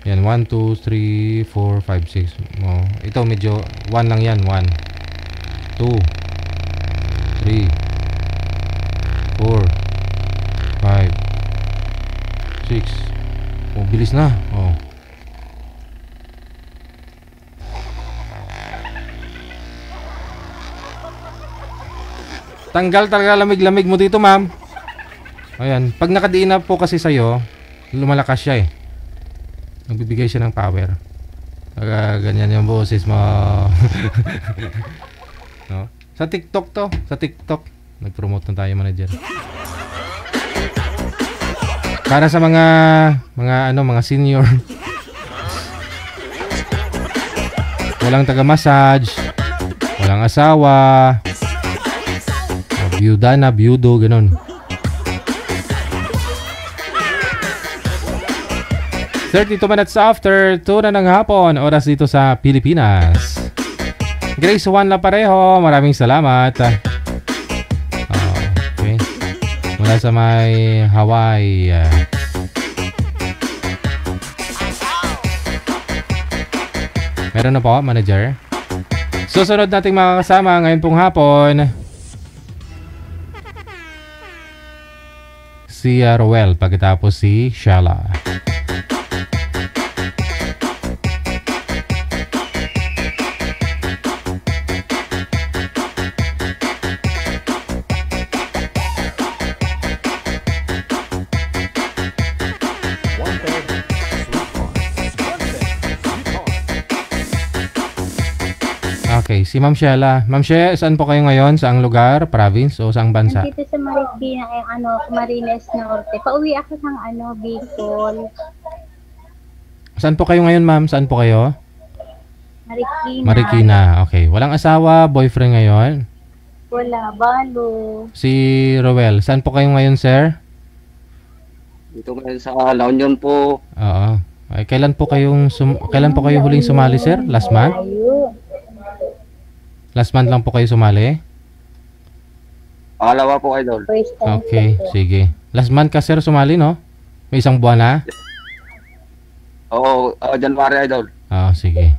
Yan, 1, 2, 3, 4, 5, 6. Oh, ito medyo 1 lang yan. 1, 2, 3, 4, 5, 6. Oh, bilis na. Oh. Tanggal talaga lamig-lamig mo dito, ma'am. Ayan, pag nakadiin na po kasi sa'yo, lumalakas siya eh. Nagbibigay siya ng power. Ganyan yung boses mo. No? Sa TikTok to. Sa TikTok. Nag-promote na tayo, manager. Para sa mga senior. Walang taga-massage. Walang asawa. Byuda na, byudo, ganun. 32 minutes after 2 na ng hapon, oras dito sa Pilipinas. Grace 1 na pareho, maraming salamat. Okay. Mula sa may Hawaii. Meron na po, manager. Susunod nating mga kasama ngayon pong hapon. Si Roel, pagkatapos si Shala. Okay, si Ma'am Sheila. Ma'am Sheila, saan po kayo ngayon? Saang lugar? Province o saang bansa? Dito sa Marikina, Camarines Norte. Pauwi ako ng Bicol. Saan po kayo ngayon, ma'am? Saan po kayo? Marikina. Marikina. Okay. Walang asawa, boyfriend ngayon? Wala, balo. Si Roel, saan po kayo ngayon, sir? Dito ngayon sa La Union po. Oo. Ay, kailan po kayo huling sumali, sir? Last month? Last month lang po kayo sumali? Pangalawa po, idol. Okay, sige. Last month ka, sir, sumali, no? May isang buwan na? Oo, January, idol. Sige.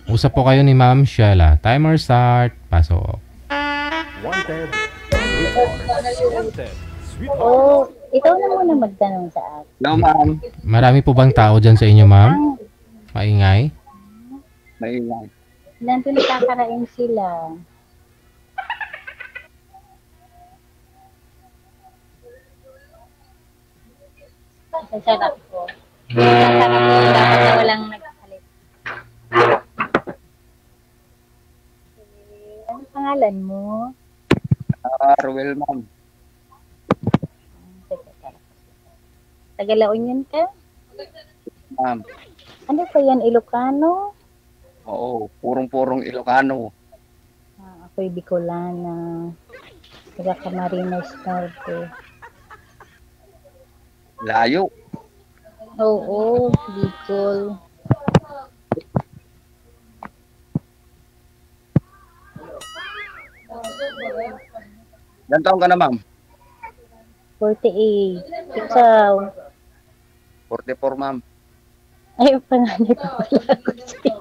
Usap po kayo ni Ma'am Sheila. Timer start. Pasok. Wanted. Oh, ikaw na muna magtanong sa akin. Hello, ma'am. Marami po bang tao dyan sa inyo, ma'am? Maingay? Maingay. Nandun nakakarain sila. Sasarap ko. Sasarap ko. Dapat na walang nagkalit. Ano pangalan mo? Ruel, ma'am. Taga La Union ka? Ma'am. Ano pa yan, Ilocano? Oo, purong-purong Ilocano. Ako'y Bicolana. Taga Camarines Norte. Layo. Oo, Bicol. Ilan taon ka na, ma'am? 48. Ikaw? 44, ma'am. Ay, panganay pa pala ako sa'yo.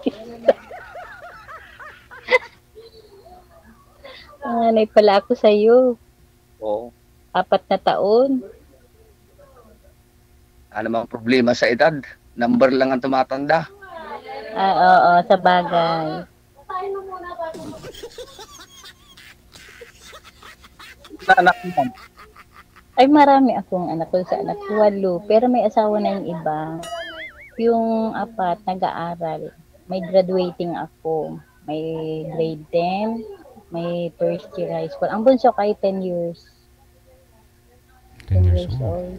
Panganay pala ako sa'yo. Oo. 4 na taon. Ano mang problema sa edad? Number lang ang tumatanda. Oo, sa bagay. Anak mo, ma'am. Ay, marami akong anak ko sa anak ko, 8. Pero may asawa na yung iba. Yung 4, nag-aaral. May graduating ako. May grade 10. May first year high school. Ang bunso kay 10 years. 10 years old. old.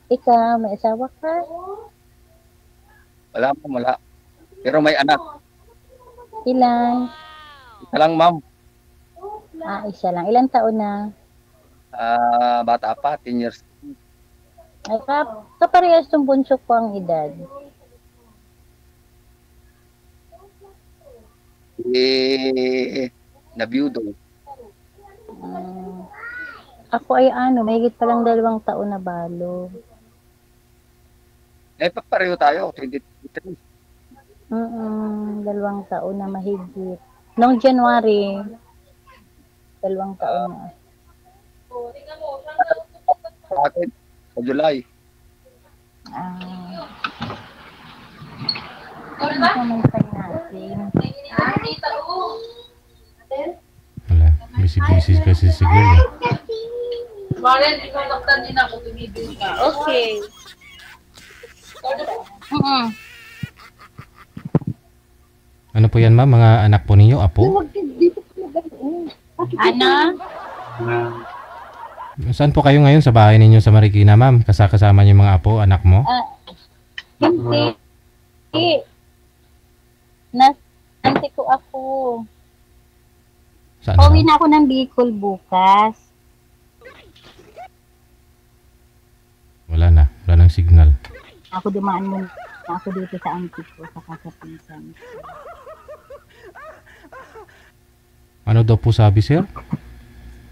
Ikaw, may asawa ka? Wala po, wala. Pero may anak. Ilan? Isa lang, ma'am. Isa lang. Ilang taon na? Bata pa, 10 years. Ay, kaparehas tong bunso ko ang edad. Nabiyudo. Ako ay mahigit pa lang 2 taon na balo. Pareho tayo, 23. 2 taon na mahigit. Noong January, 2 taon na. Sa akin, sa July. Ano naman tayo natin? Wala. Busy kasi si girl. Okay. Ano po yan, ma'am? Mga anak po ninyo? Apo? Ano? Saan po kayo ngayon? Sa bahay ninyo sa Marikina, ma'am? Kasama niyo yung mga apo, anak mo? Hindi. Nante ko ako. Saan? Pauwi na ako ng Bicol bukas. Wala na. Wala nang signal. Ako dumaan muna ako dito sa auntie ko, saka sa pinsan. Ano daw po sabi, sir?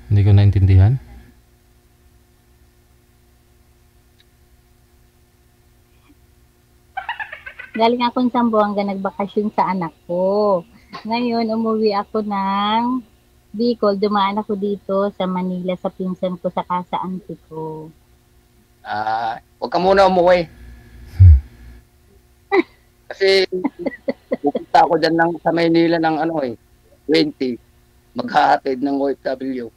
Hindi ko naintindihan. Galing akong Zamboanga, nagbakasyon sa anak ko. Ngayon, umuwi ako ng Bicol. Dumaan ako dito sa Manila sa pinsan ko, saka sa auntie ko. Huwag ka muna umuwi. Kasi pupunta ako dyan sa Maynila ng 20. Maghahatid ng OFW.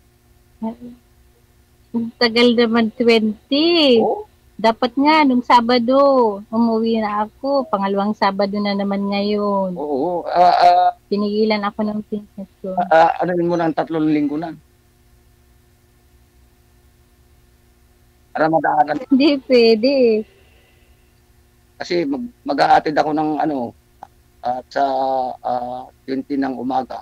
Tagal naman 20. Oh? Dapat nga, nung Sabado, umuwi na ako. Pangalawang Sabado na naman ngayon. Oo. Pinigilan ako ng pinsan ko. Ano mo ng 3 linggo na? Para madaanan. Hindi pwede. Kasi maghahatid ako ng at sa 20 ng umaga.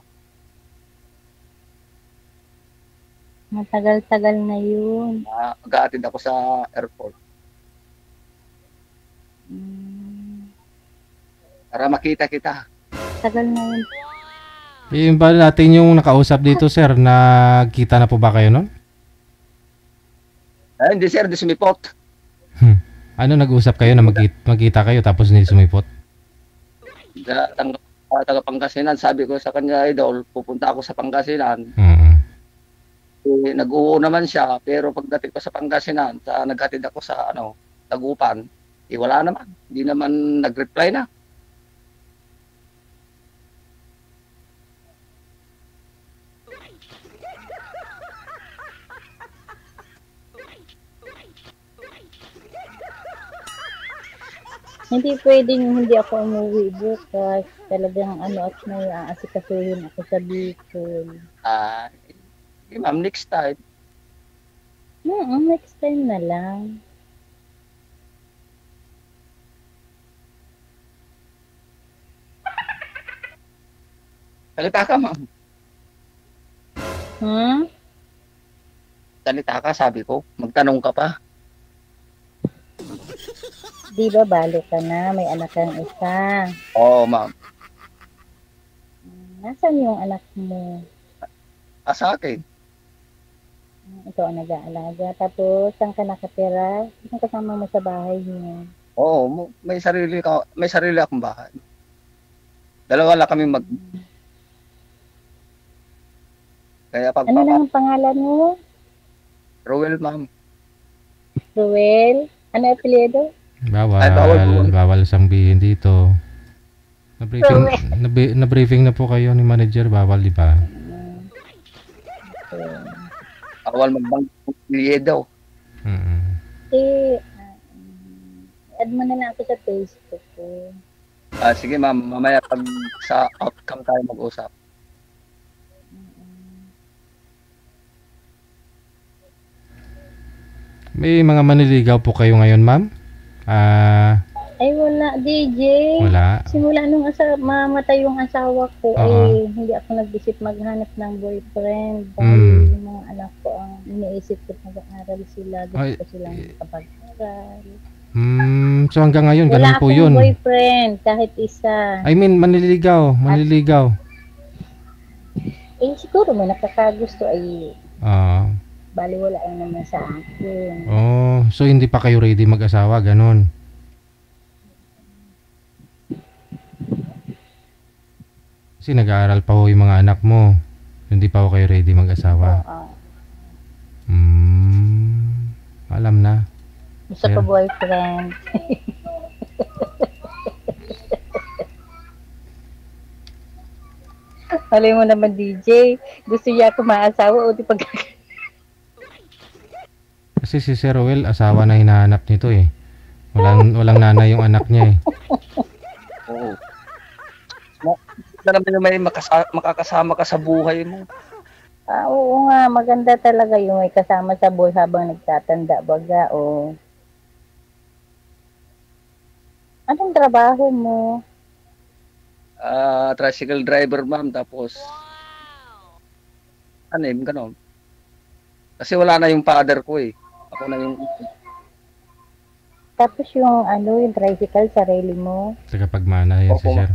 Matagal-tagal na yun. Maghahatid ako sa airport. Para makita kita. Tagal na yun. Yung ba natin yung nakausap dito, sir? Nagkita na po ba kayo nun? Hindi sir, di sumipot. Ano nag-usap kayo na magkita kayo tapos hindi sumipot? Taga Pangasinan, sabi ko sa kanya, idol, pupunta ako sa Pangasinan. Nag-uho naman siya, pero pagdating ko sa Pangasinan, naghatid ako sa Tagupan, wala naman. Hindi naman nag-reply na. Hindi pwedeng hindi ako umuwi bukas. Talagang at may aasikasuhin ako sa Bicol. Ma'am, next time. Next time na lang. Salita ka, ma'am. Salita ka, sabi ko. Magtanong ka pa. Di ba balo ka na? May anak kang isa. Oo, ma'am. Nasaan yung anak mo? Sa akin. Ito ang nag-aalaga. Tapos, saan ka nakatira? Saan kasama mo sa bahay niyo? Oo, may sarili akong bahay. 2 lang kami Kaya Ano lang ang pangalan mo? Rowel, ma'am. Ruel? Ano apelyido? Bawal sambihin dito. Na-briefing na po kayo ni manager, bawal, di ba? Bawal magbanggit daw. Eh, add mo na lang ako sa Facebook ko. Sige ma'am, mamaya pag sa outcome tayo mag-usap. May mga manliligaw po kayo ngayon, ma'am? Ay, wala, DJ. Wala. Simula nung mamatay yung asawa ko, Oo. hindi ako nag-isip maghanap ng boyfriend. Dahil yung mga anak ko, ang iniisip ko mag-aaral sila. Ay, Gusto ko silang kapag-aral. So hanggang ngayon, ganun Wala po akong yun. boyfriend, kahit isa. I mean, manliligaw. Siguro may nakakagusto ay Ah. baliwala lang naman sa akin. So hindi pa kayo ready mag-asawa, ganun. Kasi nag-aaral pa ho yung mga anak mo. Hindi pa ho kayo ready mag-asawa. Oo. Alam na. Gusto ko boyfriend. Malay mo naman, DJ. Gusto niya ako maasawa o di pag... Kasi si Sir Ruel, asawa na hinahanap nito eh. Walang nanay yung anak niya eh. Oo. Na naman yung may makakasama ka sa buhay mo. Oo nga, maganda talaga yung may kasama sa buhay habang nagtatanda baga o. Anong trabaho mo? Tricycle driver ma'am, tapos ganon. Kasi wala na yung father ko eh. Ako na yung... Tapos yung tricycle, sarili mo. Tagapagmana yan si Sir.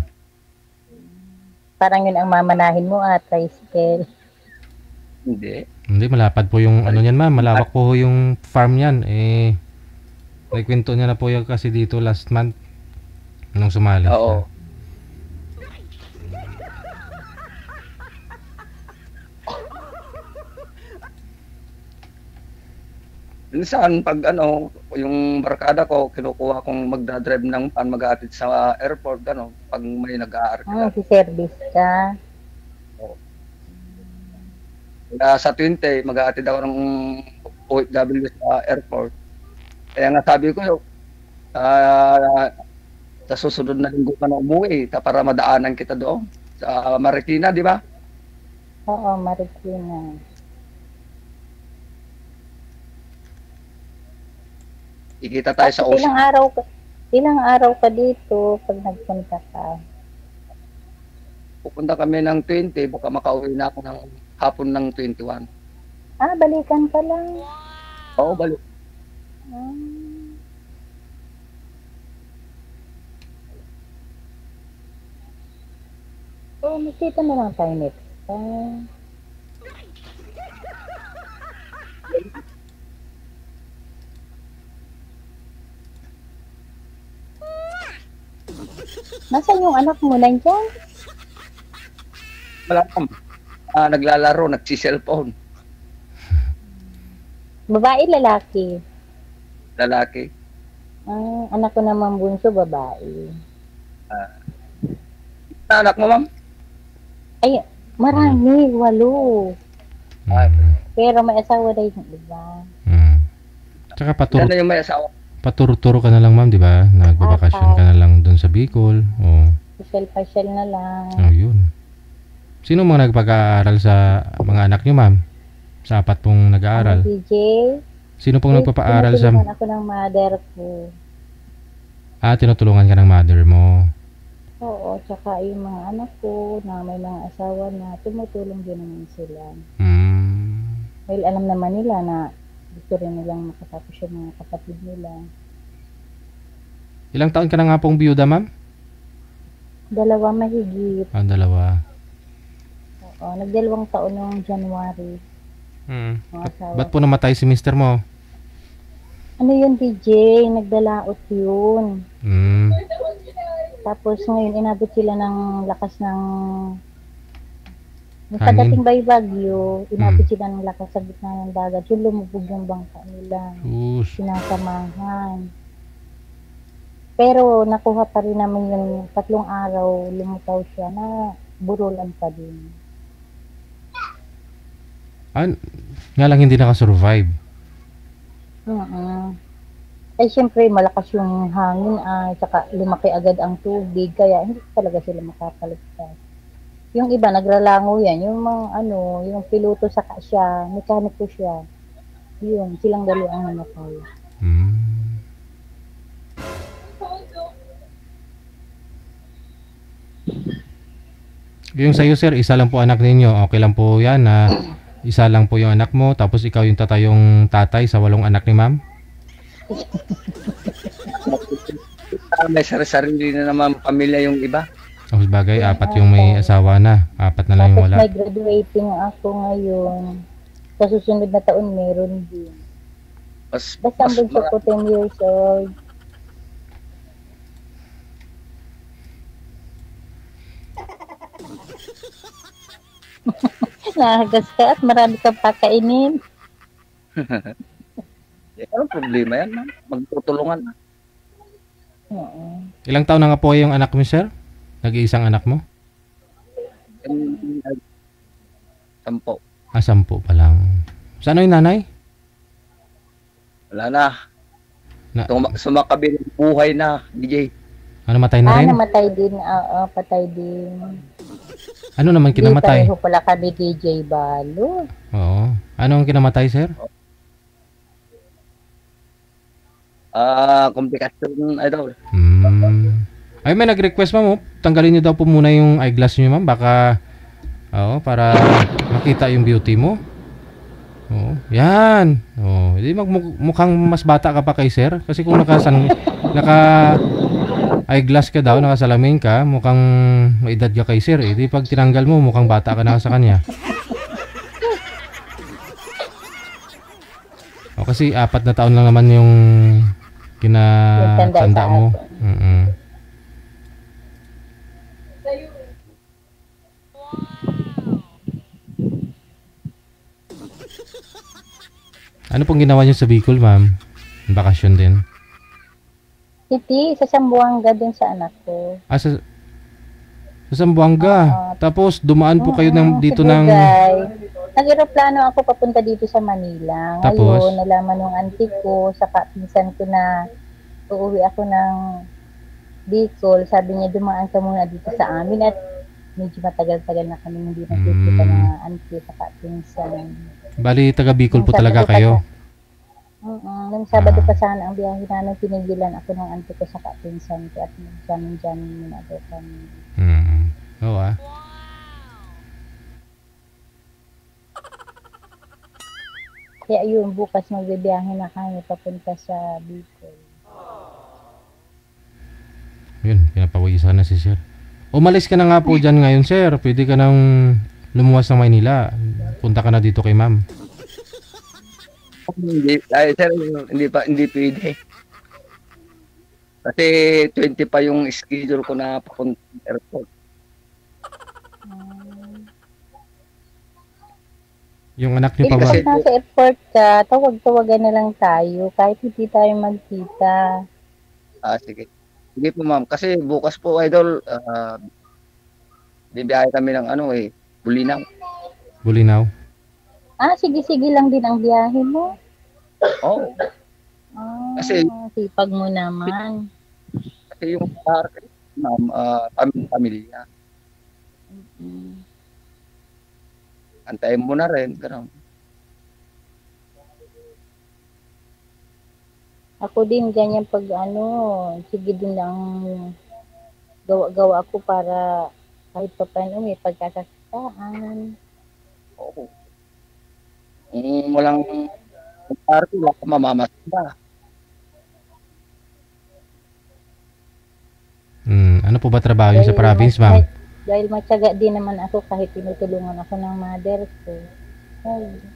Parang yun ang mamanahin mo tricycle. Hindi, malapad po yung niyan, ma'am. Malawak po yung farm niyan. Nagkwento niya na po yung kasi dito last month nung sumali. Oo. Minsan pag yung barkada ko, kinukuha kong magdadrive ng pan mag-aatid sa airport, pag may nag-aarkila. Si service ka. Sa 20, mag-aatid ako ng OFW sa airport. Kaya nga sabi ko, sa susunod na linggo ka na umuwi, para madaanan kita doon. Sa Marikina, di ba? Oo, Marikina. Ikita tayo sa ocean. Ilang araw ka dito pag nagpunta ka? Pupunta kami ng 20, baka makauwi na ako ng hapon ng 21. Balikan ka lang. Oo, balik. Magkita na lang tayo next time. Nasaan yung anak mo? Nandiyan? Wala kang naglalaro, nagsi-cellphone. Babae, lalaki? Lalaki. Anak ko naman bunso, babae. Anak mo, ma'am? Ay, marami, 8. Pero may asawa na yung iba. Tsaka Ano yung may asawa? paturo-turo ka na lang, ma'am, di ba? Nagbabakasyon ka na lang doon sa Bicol. Pasyal na lang. Yun. Sino mga nagpag-aaral sa mga anak niyo, ma'am? Sa 4 pong nag-aaral. DJ? Sino pong nagpapaaral sa... Tinutulungan ako ng mother ko. Tinutulungan ka ng mother mo. Oo, tsaka yung mga anak ko na may mga asawa na tumutulong din naman sila. Well, alam naman nila na gusto rin nilang makatapos yung mga kapatid nila. Ilang taon ka na nga pong biyuda, ma'am? 2 mahigit. 2. Oo, nag-2 taon noong January. Ba't po namatay si mister mo? Ano yun, DJ? Nagdalaot yun. Tapos ngayon, inabot sila ng lakas ng... Pagdating ba yung bagyo, inabot sila ng lakas sa gitna ng dagat. Yung lumubog yung bangka nila. Sinasamahan. Pero nakuha pa rin namin yung 3 araw, lumutaw siya na burulan pa din. Nga lang hindi nakasurvive. Mm. Eh, siyempre malakas yung hangin, tsaka lumaki agad ang tubig kaya hindi talaga sila makakaligtas. Yung iba nagralango yan, yung mga ano, yung piloto saka siya, mekaniko siya. Yun, silang dalawa ang namatay. Hmm. Yung sa'yo, sir, isa lang po anak ninyo. Okay lang po yan na isa lang po yung anak mo, tapos ikaw yung tatayong tatay sa 8 anak ni ma'am? May sarili na naman pamilya yung iba. O bagay, 4 yung may asawa na. 4 na lang yung Tapos wala. may graduating ako ngayon. Sa susunod na taon meron din. Basta ang bunso ko 10 years old. Nakagas ka at marami kang pakainin. Anong problema yan, ma'am? Magtutulungan na. Oo. Ilang taon na nga po yung anak mo, sir? Nag-iisang anak mo? 10. 10 pa lang. Saan yung nanay? Wala na. Na, Sumakabi ng buhay na, DJ. ano, matay na rin? Namatay din. Oo, patay din. Ano naman kinamatay? Di pareho pala kami DJ Balo. Oo. Ano ang kinamatay, sir? Komplikasyon, idol. Ay, may nag-request, ma'am. Tanggalin niyo daw po muna yung eyeglass niyo, ma'am. Baka, para makita yung beauty mo. Oo. Yan. Oo. Hindi mukhang mas bata ka pa kay sir. Kasi kung eyeglass ka daw, nakasalamin ka, mukhang may edad ka kay sir. Di pag tinanggal mo, mukhang bata ka na sa kanya. O kasi 4 na taon lang naman yung kinatanda mo. Ano pong ginawa niyo sa Bicol, ma'am? Bakasyon din? Sa Sambuanga din sa anak ko. Sa Zamboanga. Tapos dumaan po kayo dito ng... Nag-aeroplano ako papunta dito sa Manila. Tapos? Ngayon, nalaman ng auntie ko, saka pinsan ko na uuwi ako ng Bicol. Sabi niya, dumaan ka muna dito sa amin at medyo matagal-tagal na kami hindi nakikita na auntie saka pinsan. Bali, taga Bicol po talaga kayo? Nung Sabado pa sana ang biyahe namin, pinigilan ako ng auntie ko saka pinsan ko at jamin-jamin na daw kami. Oo Kaya yun, bukas magbibiyahe na kami papunta sa Bicol. Yun, pinapawisan na si sir. Umalis ka na nga po dyan ngayon, sir. Pwede ka nang lumuwas ng Maynila. Punta ka na dito kay ma'am. Sir, hindi pwede. Kasi 20 pa yung schedule ko na papunta sa airport. Yung anak niyo pa ba? Pag nasa airport ka, tawag-tawagan na lang tayo kahit hindi tayo magkita. Sige. Sige po, ma'am. Kasi bukas po, idol, bibiyahe kami ng Bulinaw. Bulinaw? Sige lang din ang biyahe mo. Oo. Kasi sipag mo naman. Kasi yung ma'am, pamilya. Antayin mo na rin. Ganun. Ako din, ganyan pag sige din lang gawa-gawa ako para kahit pa paano may pagkakakitaan. Oo. Walang party, wala ka mamamasda. Ano po ba trabaho niyo sa province, ma'am? Dahil matyaga din naman ako kahit tinutulungan ako ng mother ko.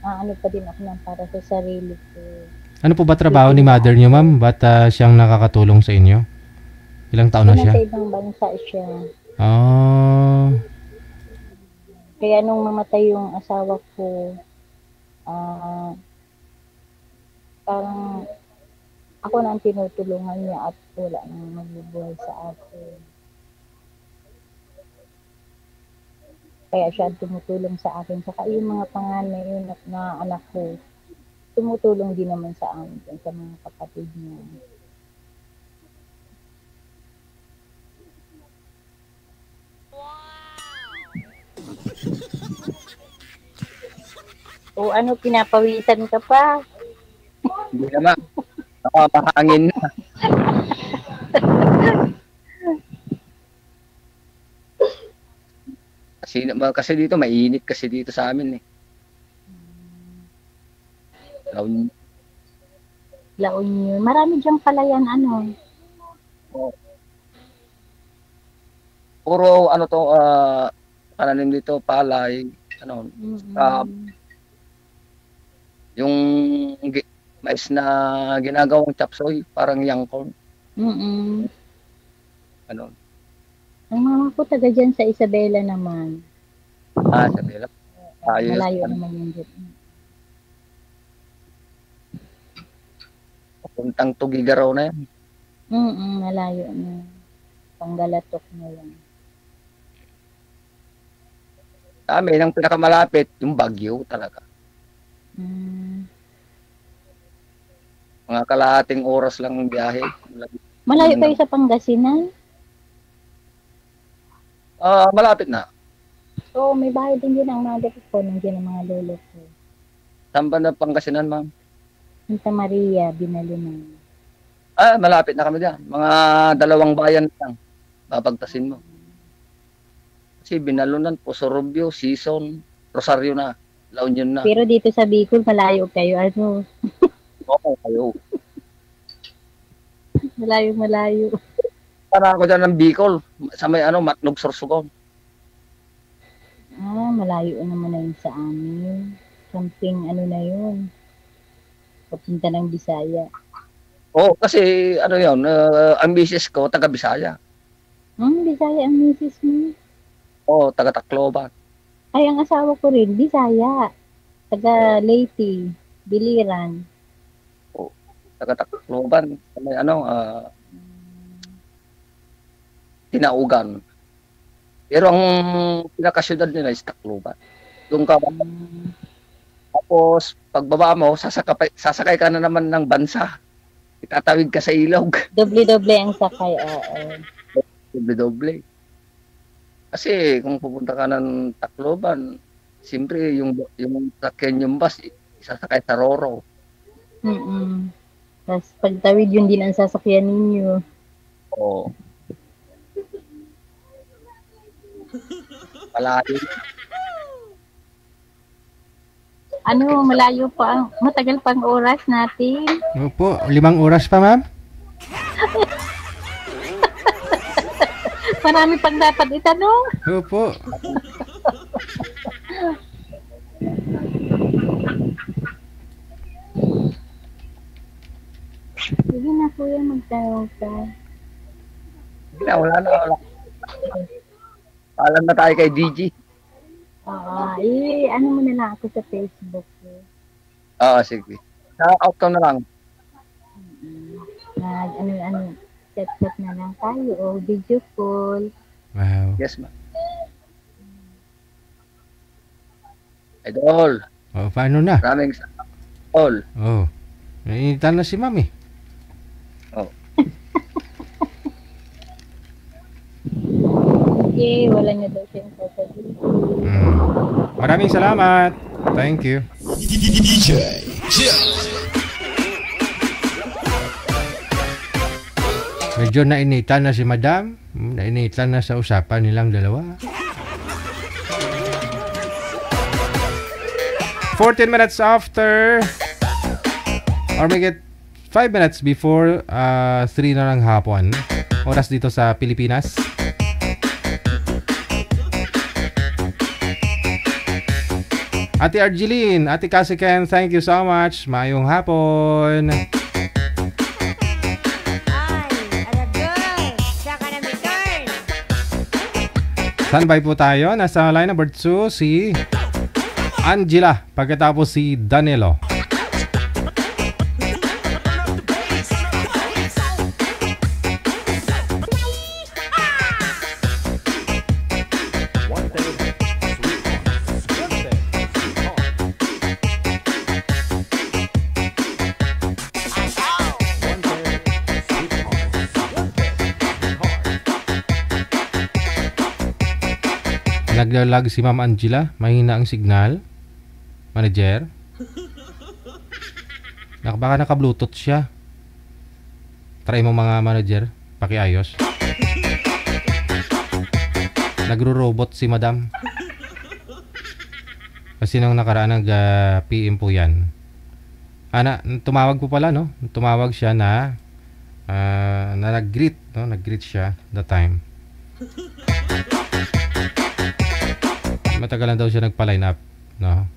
Ano pa din ako ng para sa sarili ko. Ano po ba trabaho ni mother niyo, ma'am? Ba't siyang nakakatulong sa inyo? Ilang taon na siya? Nasa ibang bansa siya. Kaya nung mamatay yung asawa ko, parang ako na ang tinutulungan niya at wala nang magbubuhay sa akin. Kaya siya tumutulong sa akin. Saka yung mga panganay yun na anak ko, tumutulong din naman sa amin, sa mga kapatid niya. O ano, pinapawisan ka pa? Hindi naman. Mahangin na. Kasi dito, mainit kasi dito sa amin eh. La Union. Marami diyang palayan, ano? Puro, ano to, pananim dito, palay, ano, yung mais na ginagawang chapsoy, parang yangkon. Ano? Ang mama ko taga dyan sa Isabela naman. Isabela. Malayo naman yun dyan. Papuntang Tugigaraw na yan. Malayo na. Panggalatok na yan. Amin, ang pinakamalapit, yung Baguio talaga. Mga kalahating oras lang ang biyahe. Malayo kayo sa Pangasinan? Malapit na. Oo, may bahay din din ang mga ko, nandiyan ang mga lolo ko. Saan ba na Pangasinan, ma'am? Santa Maria, Binalunan. Malapit na kami dyan. Mga 2 bayan lang. Babagtasin mo. Kasi Binalunan, Posorobio, Sison, Rosario na. La Union na. Pero dito sa Bicol, malayo kayo. Ano? Oo, kayo. Malayo. Para ako dyan ng Bicol. Sa may Matnog, Sorsogon. Malayo naman na yun sa amin. Something, na yun. Papunta ng Bisaya. Oo, kasi, yun, ang misis ko, taga Bisaya. Bisaya ang misis mo? Oo, taga Tacloban. Ay, ang asawa ko rin, Bisaya. Taga Leyte, Biliran. Oo, taga Tacloban. May Tinaugan. Pero ang pinakasyudad nila is Tacloban. Doon ka tapos, pagbaba mo, sasakay ka na naman ng bansa. Itatawid ka sa ilog. Doble-doble ang sakay, oo. Doble-doble. Kasi kung pupunta ka ng Tacloban, siyempre yung sakyan yung bus, isasakay sa Roro. Tapos pagtawid yun din ang sasakyan ninyo. Oo. Malayo. Malayo pa, matagal pang oras natin. Opo, 5 oras pa, ma'am. Marami pang dapat itanong. Opo. Sige na, kuya, magtanong ka. Wala na. Paalam na tayo kay DG. Mo na lang ako sa Facebook. Sige. Out ka na lang. Chat na lang tayo o video call. Wow. Yes, ma'am. Idol. Paano na? Maraming all. Nainitan na si ma'am eh. Okay, wala niya daw siyang sasabihin. Maraming salamat. Thank you. DJ Jill. Medyo nainitan na si madam. Nainitan na sa usapan nilang dalawa. 14 minutes after or make it 5 minutes before 3 na ng hapon. Oras dito sa Pilipinas. Ate Argeline, Ate Kasiken, thank you so much. Maayong hapon. Standby po tayo. Nasa line number 2 si Angela. Pagkatapos si Danilo. Naglalag si Ma'am Angela. Mahina ang signal. Manager. Baka naka-bluetooth siya. Try mo mga manager. Pakiayos. Nagro-robot si Madam. Kasi nung nakaraan nag-PM po yan. Tumawag po pala, no? Tumawag siya na nag-greet, no? Nag-greet siya that time. Matagal na daw siya nagpa-line up, no?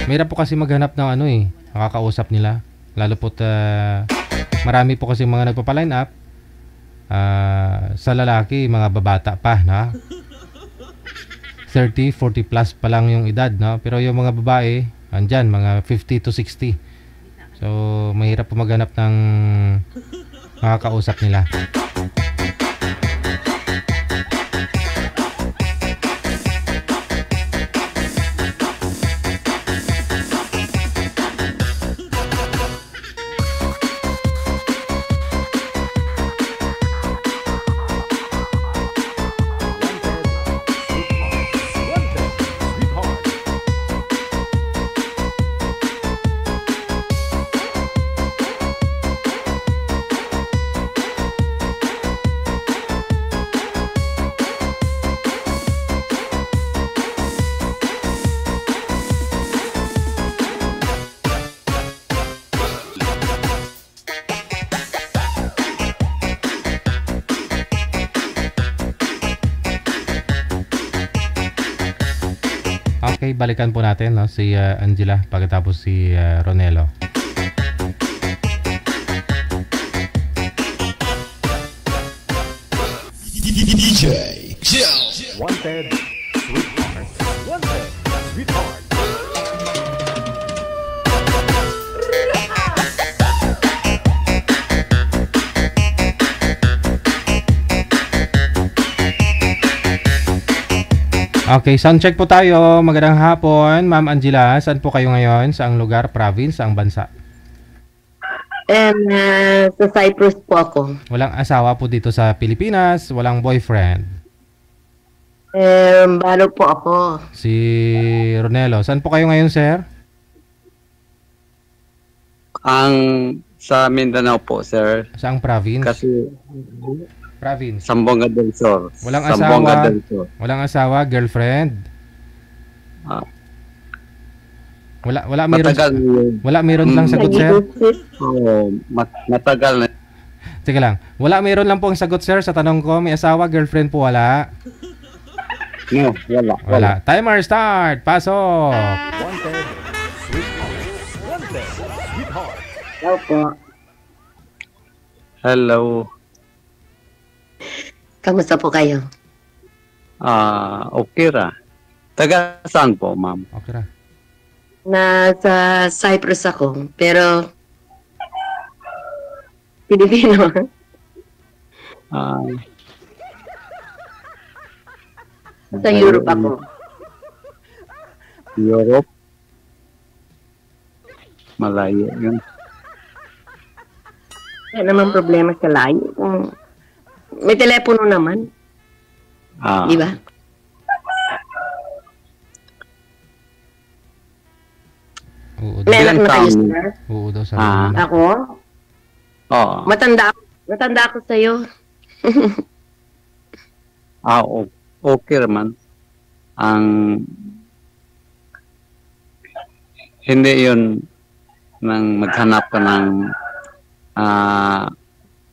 Mahirap po kasi maghanap ng nakakausap nila. Lalo po marami po kasi mga nagpapa-line up. Sa lalaki, mga babata pa, na 30, 40 plus pa lang yung edad, no? Pero yung mga babae, andyan, mga 50 to 60. So, mahirap po maghanap ng makakausap nila. Okay, balikan po natin, no, si Angela pagkatapos si Ronelo. DJ Jill. Wanted, sweetheart. Wanted, sweetheart. Okay, sound check po tayo. Magandang hapon, Ma'am Angela. Saan po kayo ngayon? Saang lugar, province, saang bansa? Sa Cyprus po ako. Walang asawa po dito sa Pilipinas? Walang boyfriend? Balo po ako. Si Ronelo. Saan po kayo ngayon, sir? Sa Mindanao po, sir. Saang province? Kasi province. Zamboanga del Sur. Walang Zamboanga asawa. del Sur. Walang asawa, girlfriend. Wala meron lang sagot, sir. Matagal na. Teka lang. Meron lang po ang sagot, sir, sa tanong ko. May asawa, girlfriend po, wala. No, Wala. Timer start. Pasok. Wanted, sweetheart. Wanted, sweetheart. Hello po. Hello. Kamusta po kayo? Okay ra. Taga saan po, ma'am? Okay ra. Nasa Cyprus ako, pero Pilipino. Sa Europe ako. Europe? Malayo yun. Kaya naman problema sa layo. May telepono naman. Di ba? May anak na kayo, sir? Oo daw sa Ako? Oo. Matanda ako sa'yo. Okay naman. Hindi yun nang maghanap ka ng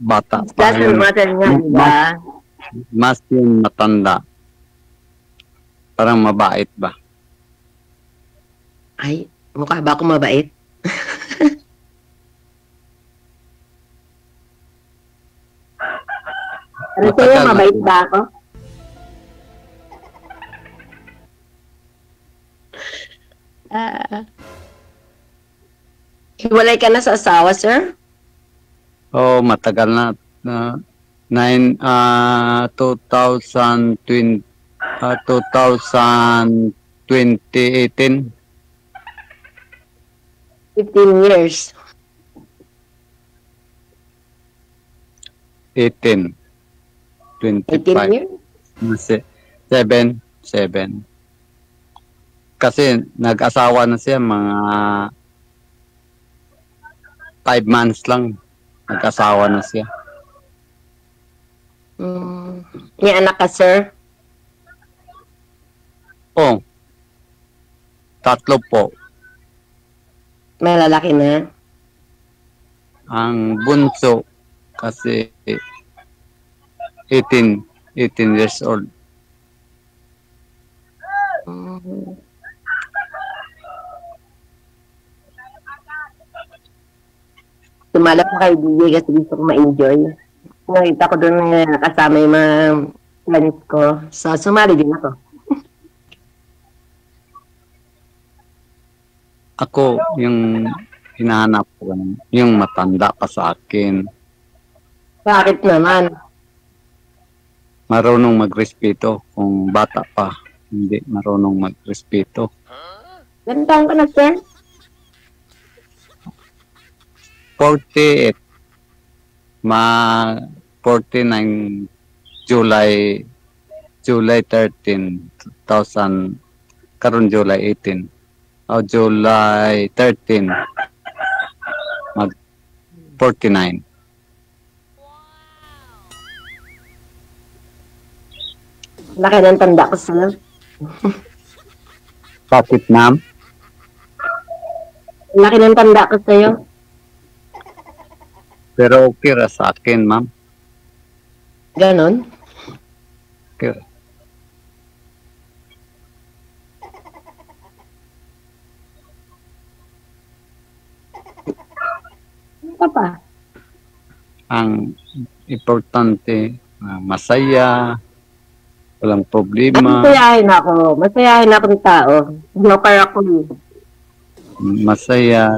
bata pa. Doesn't matter nga, diba? Mas yung matanda. Parang mabait ba? Ay, mukha ba ako mabait? Ano sa'yo, mabait ba ako? Hiwalay ka na sa asawa, sir? Matagal na. 2018. 15 years. 18. 18 years? Kasi 7. Kasi nag-asawa na siya mga 5 months lang. Nag-asawa na siya. May anak ka, sir? Oh. 3 po. May lalaki na? Ang bunso kasi 18 years old. Sumala pa kay DJ kasi gusto ko ma-enjoy. Nakita ko doon kasama yung mga friends ko. So, sumali din ako. Ako, yung hinahanap ko, yung matanda pa sa akin. Bakit naman? Marunong magrespeto. Kung bata pa, hindi marunong magrespeto. Ilan taon ka na, sir? 48. 49 July 13, 2000, karon July 18. O July 13, mag 49. Laki ng tanda ko, sir. Bakit, ma'am? Laki ng tanda ko sa'yo. Pero okay ra sa akin, ma'am. Ganon? Okay. Ano pa? Ang importante, masaya, walang problema, Masayahin ako. Masayahin akong tao. Joker ako. masaya.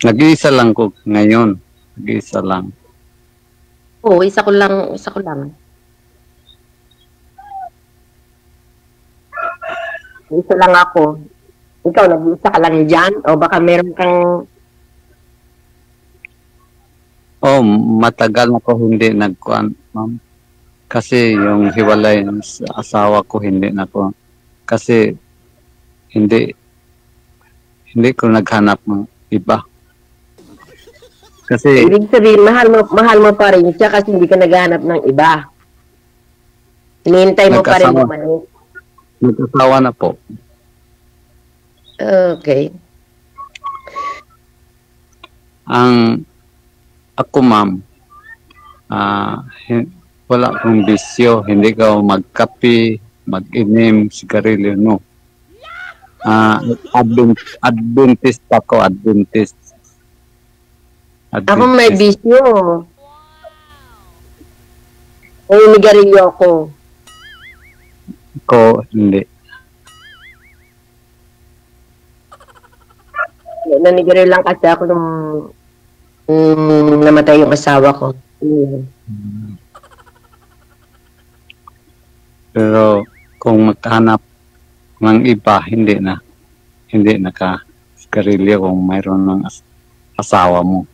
Nag-iisa lang ko ngayon. Nag-iisa lang. Oo, isa ko lang. Isa ko lang. Isa lang ako. Ikaw, nag-iisa ka lang dyan? O baka meron kang... Oh, matagal na ko hindi nagkuan, ma'am. Kasi yung hiwalay sa asawa ko hindi na ko. Kasi hindi ko naghanap ng iba. Kasi Ibig sabihin, mahal mo pa rin siya kasi hindi ka naghahanap ng iba. Hinihintay mo pa rin Nag-asawa. bumalik. nag-asawa na po. Okay. Ang ako, ma'am, wala akong bisyo. Hindi ka magkape, mag-inim, sigarilyo, no. Adventist ako, Adventist. Ako may bisyo. May nigarilyo ako. Ko, hindi. Nanigarilyo lang kasi ako nung namatay yung asawa ko. Pero kung maghanap ng iba, hindi na ka sigarilyo kung mayroon ng asawa mo.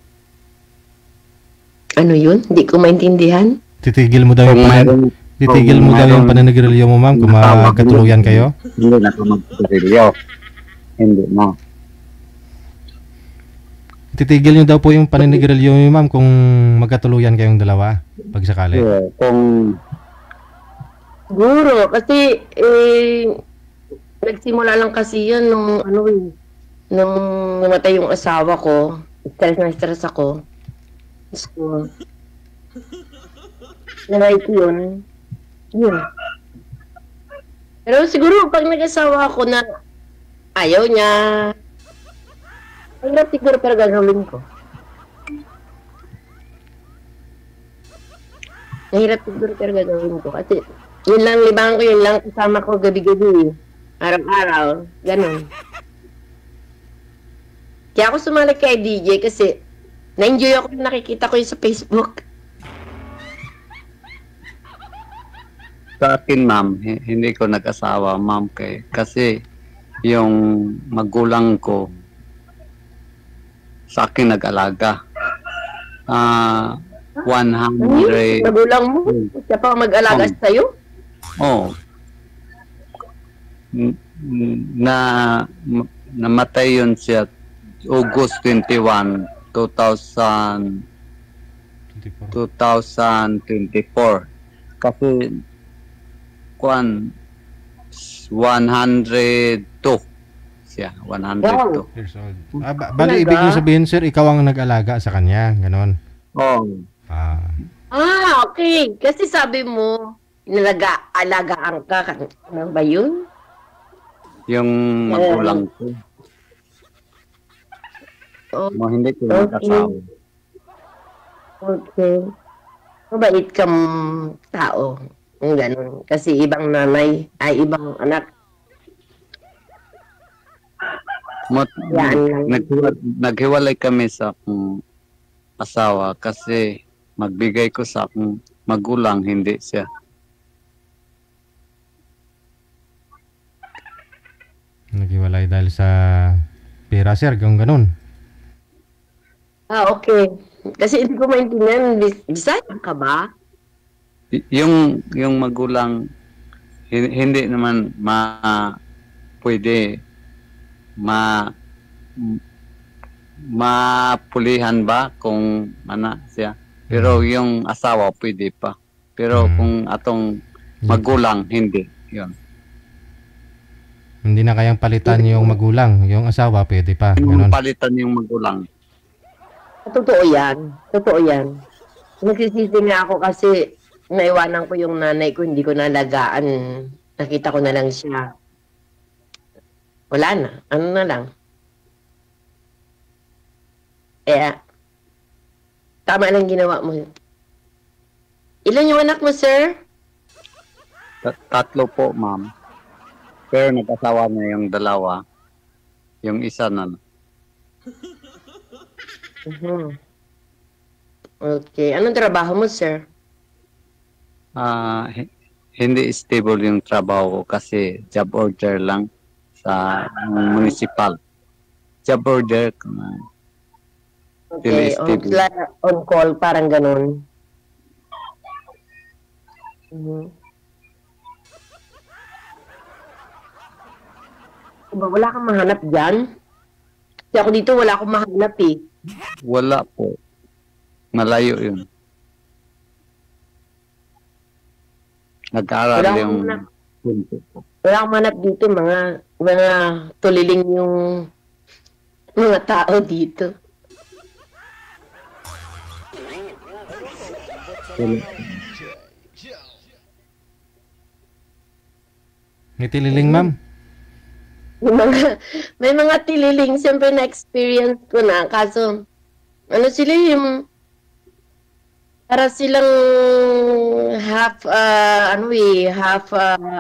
Ano yun? Hindi ko maintindihan. Titigil mo daw yung pananigrilyo mo, ma'am, kung magkatuluyan kayo? Hindi na ka magsigarilyo. Hindi mo. Titigil nyo daw po yung pananigrilyo mo, ma'am, kung magkatuluyan kayong dalawa, pag sakali. Kung Siguro, kasi nagsimula lang kasi yun nung nung namatay yung asawa ko. Stress ako. So, na-like yun. Pero siguro, pag nag-asawa ako na ayaw niya, hirap siguro pero gagawin ko. Nahirap siguro pero gagawin ko. Kasi yun lang libangan ko, yun lang kasama ko gabi-gabi. Araw-araw. Ganun. Kaya ako sumali kay DJ kasi na-enjoy ako nakikita ko yun sa Facebook. sa akin, ma'am, hindi ko nag-asawa, ma'am, kasi yung magulang ko sa akin nag-alaga. 100. Magulang mo? Siya pa mag-alaga sa'yo? Oh. Namatay yun siya August 21, 2024. Kasi 102 siya, 102. Years old. Bali, ibig niyo sabihin, sir, ikaw ang nag-alaga sa kanya, ganon. Oh. Okay. Kasi sabi mo, alagaan ka. Ano ba yun? Yung magulang ko. Hindi ko nakasawa. Okay. Mabait kang tao. Ganun. Kasi ibang nanay ay ibang anak. Naghiwalay kami sa akong asawa kasi magbigay ko sa akong magulang, hindi siya. Naghiwalay dahil sa pera, sir, ganun. Okay. Kasi hindi ko maintindihan. Bisaya ka ba? Yung magulang, hindi naman pwede mapulihan ba kung siya. Pero yung asawa pwede pa. Pero kung atong magulang, hindi. Yun. Hindi na kayang palitan yung magulang. Yung asawa pwede pa. Ganun. Palitan yung magulang. Totoo yan. Nagsisisi nga ako kasi naiwanan ko yung nanay ko, hindi ko nalagaan. Nakita ko na lang siya. Wala na. Ano na lang. Tama lang ginawa mo. Ilan yung anak mo, sir? 3 po, ma'am. Pero nag-asawa na yung 2. Yung isa na. Okay. Anong trabaho mo, sir? Hindi stable yung trabaho ko kasi job order lang sa municipal. Job order. Okay. On call, parang ganun. Wala kang mahanap dyan? Kasi ako dito, wala akong mahanap eh. Wala po. Malayo yun. Nag-aaral yung... Wala akong mahanap dito, mga tuliling yung mga tao dito. May tililing, ma'am? May mga tililing, siyempre na-experience ko na. Kaso, sila yung, para silang half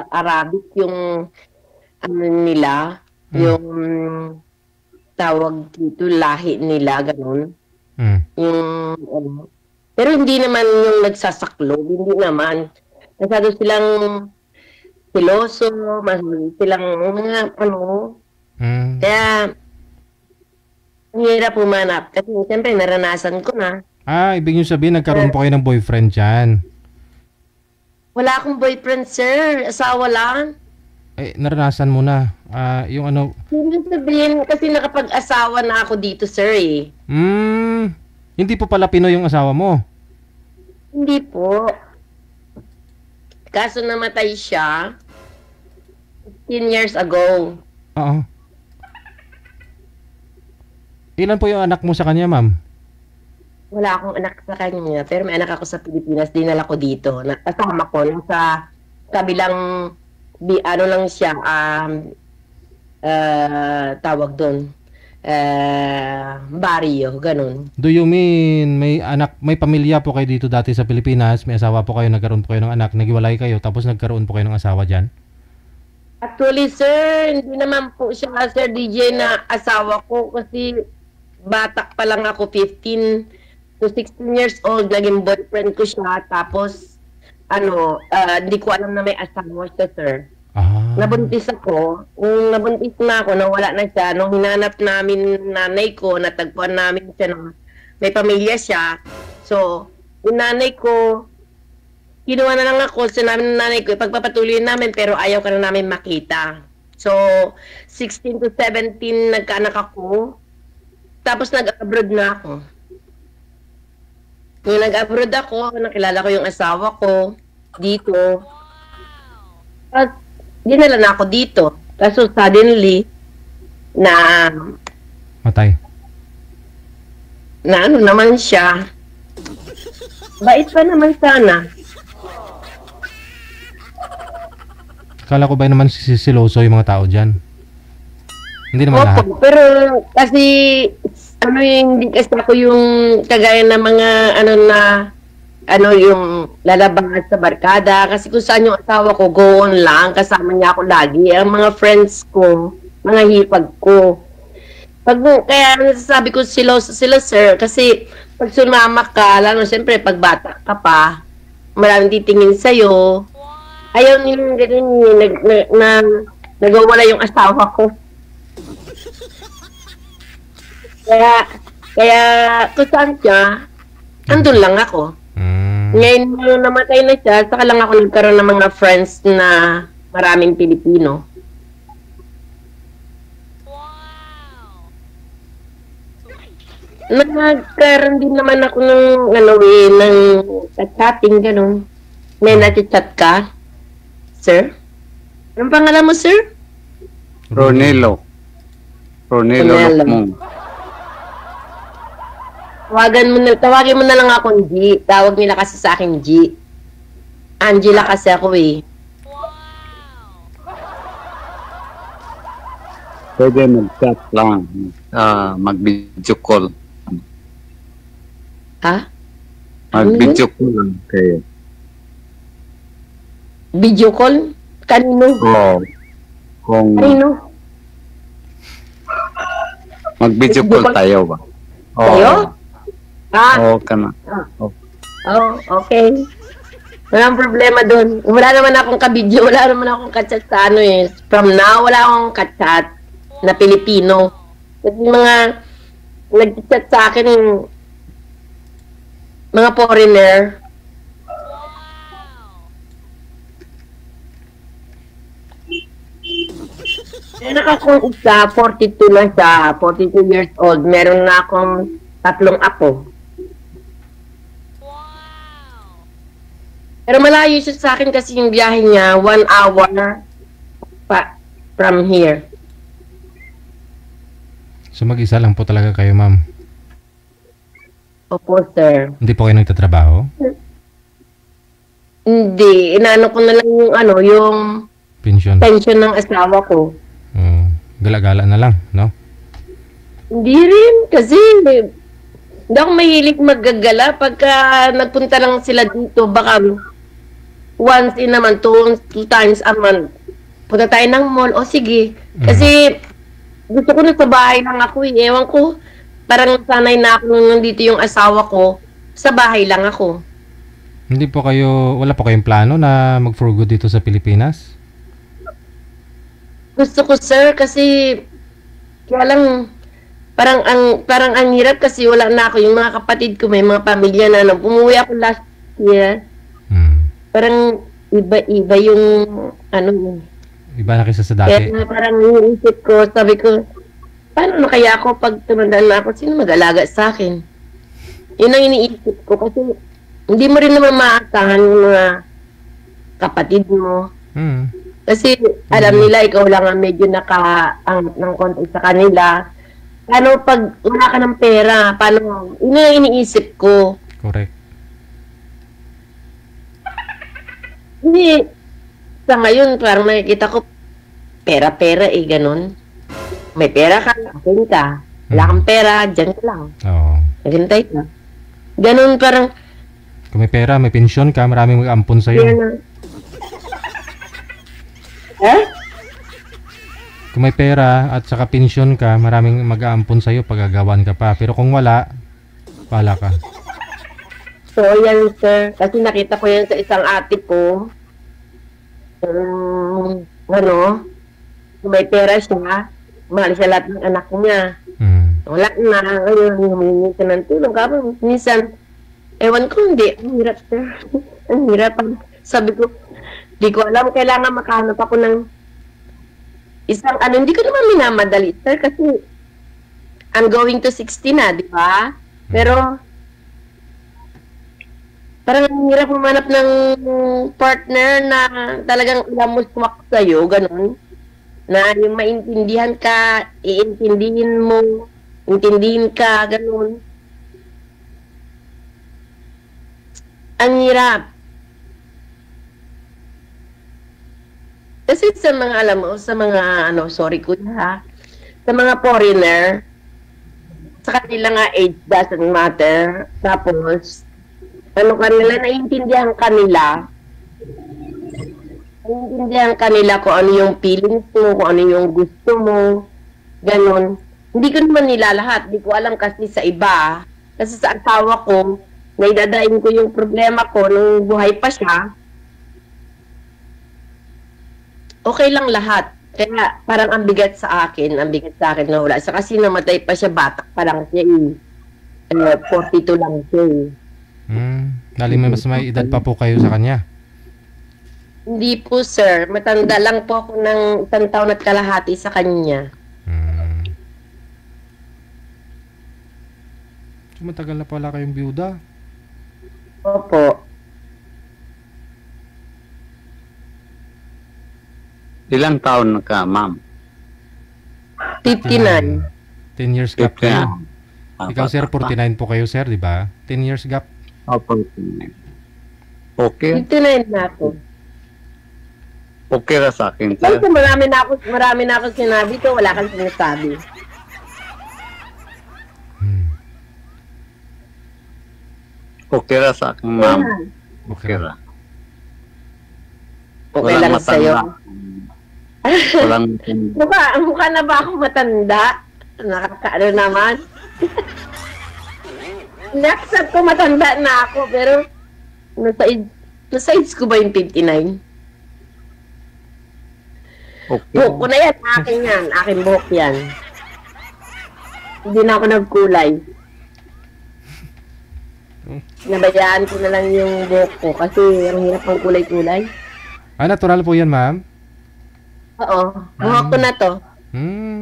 Arabic yung, nila, yung tawag dito, lahi nila, ganun. Yung, pero hindi naman yung nagsasaklob, hindi naman. Masyado silang siloso, silang mga Kaya, ang hirap humanap. Kasi siyempre, naranasan ko na. Ibig nyo sabihin, nagkaroon po kayo ng boyfriend dyan? Wala akong boyfriend, sir. Asawa lang. Naranasan mo na. Yung ano... Hindi sabihin, kasi nakapag-asawa na ako dito, sir, eh. Hindi po pala Pinoy yung asawa mo? Hindi po. Kaso namatay siya 15 years ago. Oo. Ilan po yung anak mo sa kanya, ma'am? Wala akong anak sa kanya, pero may anak ako sa Pilipinas, dinala ko dito. Kasama ko, nasa kabilang, lang siya, tawag doon, barrio, ganun. Do you mean may pamilya po kayo dito dati sa Pilipinas, may asawa po kayo, nagkaroon po kayo ng anak, naghiwalay kayo, tapos nagkaroon po kayo ng asawa dyan? Actually, sir, hindi naman po siya, Sir DJ, na asawa ko kasi bata pa lang ako, 15 to 16 years old, naging boyfriend ko siya, tapos, hindi ko alam na may asawa siya, sir. Nabuntis ako. Nung nabuntis na ako, nawala na siya. Nung hinanap namin nanay ko, natagpuan namin siya na may pamilya siya. So, yung nanay ko, kinuha na lang ako, sinabi ng nanay ko, ipagpapatuloy namin, pero ayaw ka na namin makita. So, 16 to 17, nagkaanak ako. Tapos nag-abroad na ako. Nung nag-abroad ako, nakilala ko yung asawa ko dito. At dinala na ako dito. Kaso suddenly, Matay. na ano naman siya. Bait pa naman sana. Kala ko ba naman sisiloso yung mga tao dyan? Hindi naman lahat. Opo, pero kasi hindi kasi ako yung kagaya ng mga yung lalabas sa barkada. Kasi kung saan yung asawa ko, go on lang, kasama niya ako lagi. Ang mga friends ko, mga hipag ko. Kaya nasasabi ko sila, sir, kasi pag sumama ka, lalo siyempre pag bata ka pa, maraming titingin sa'yo. Ayaw nilang ganun nagwawala yung asawa ko. Kaya kung saan siya, andun lang ako. Ngayon nung namatay na siya, saka lang ako nagkaroon ng mga friends na maraming Pilipino. Nagkaroon din naman ako ng chatting, gano'n. May nati-chat ka, sir? Anong pangalan mo, sir? Ronelo Lukmong. Tawagin mo na lang akong G. Tawag nila kasi sa akin G. Angela kasi ako eh. Pwede mag-chat lang. Mag-video call. Ha? Mag-video call lang kayo. Video call? Kanino? Oo. Kanino? Mag-video call tayo ba? Tayo? Oo ka na. Okay. Walang problema doon. Wala naman akong kabidyo, wala naman akong kachat sa From now, wala akong kachat na Pilipino. Kasi mga nag-chat sa akin mga foreigner. Meron akong isa, 42 na siya, 42 years old. Meron na akong 3 apo. Pero malayo siya sa akin kasi yung biyahe niya, 1 hour from here. So mag-isa lang po talaga kayo, ma'am? Opo, sir. Hindi po kayo nagtatrabaho? Hindi. Inaano ko na lang yung pension ng asawa ko. Gala-gala na lang, no? Hindi rin. Kasi hindi ako mahilig maggagala. Pagka nagpunta lang sila dito, baka once in naman, two times a month. Punta tayo ng mall. O sige. Kasi gusto ko na sa bahay lang ako. Ewan ko. Parang sanay na ako nung nandito yung asawa ko. Sa bahay lang ako. Wala po kayong plano na mag-for good dito sa Pilipinas? Gusto ko, sir, kasi kaya lang parang ang hirap kasi wala na ako. Yung mga kapatid ko, may mga pamilya na umuwi ako last year. Parang iba yung iba na kaysa sa dati. Kaya parang iniisip ko, sabi ko, paano na kaya ako pag tumanda na ako, sino mag-alaga sa akin? Yun ang iniisip ko kasi hindi mo rin naman maasahan yung mga kapatid mo. Kasi alam nila, ikaw lang ang medyo nakaangat ng konti sa kanila. Paano pag wala ka ng pera? Paano? Yun ang iniisip ko. Correct. Hindi. Sa ngayon, parang nakikita ko, pera-pera ganun. May pera ka, akin ka. Wala kang pera, dyan ka lang. Oo. Naghintay ka. Ganun parang, kung may pera, may pensyon ka, maraming mag-ampon sa'yo. Kung may pera at saka pensyon ka, maraming mag-aampon sa'yo pag-agawan ka pa. Pero kung wala, pala ka. So, yan, sir. Kasi nakita ko yan sa isang ate ko. Kung may pera siya, mahal siya lahat ng anak niya. Wala na. Humingi ka ng tulong. Minsan, Ewan ko, hindi. Ang hirap, sir. Ang hirap. Sabi ko, di ko alam, kailangan makahanap ako ng isang ano, hindi ko naman minamadali, sir, kasi I'm going to 60 na, di ba? Pero, parang ang hirap humanap ng partner na talagang alam mo swak sa'yo, ganun. Na yung maintindihan ka, iintindihin mo, intindihin ka, ganun. Ang hirap. Kasi sa mga, alam mo, sa mga, sorry ko ha, sa mga foreigner, sa kanila nga age doesn't matter. Tapos, naiintindihan kanila kung ano yung feelings mo, kung ano yung gusto mo, ganun. Hindi ko naman nila lahat, hindi ko alam kasi sa iba. Kasi sa asawa ko, naidadain ko yung problema ko nung buhay pa siya. Okay lang lahat. Kaya parang ang bigat sa akin na wala. Sa kasi namatay pa siya, batak pa lang siya 42 lang siya Dali mas may edad pa po kayo sa kanya? Hindi po, sir. Matanda lang po ako ng 1 taon at kalahati sa kanya. So, matagal na pala kayong byuda? Opo. Ilang taon na ka, ma'am? 59. 10 years gap kayo. Ikaw, sir, 49 po kayo, sir, di ba? 10 years gap. Opo. Okay. 59 na ako. Okay na sa akin, sir. Kasi marami na ako sinabi to, wala kang sinasabi. Okay na sa akin, ma'am. Okay na. Okay lang sa'yo. Walang mukha na ba ako matanda? Nakakaano naman. Next ko matanda na ako, pero nasa age ko ba yung 59? Okay. Buhok ko na yan, akin yan. Akin buhok yan. Hindi na ako nagkulay. Nabayaan ko na lang yung buhok ko kasi ang hirap ng kulay-kulay. Natural po yan, ma'am? Oo, buhok ko na to.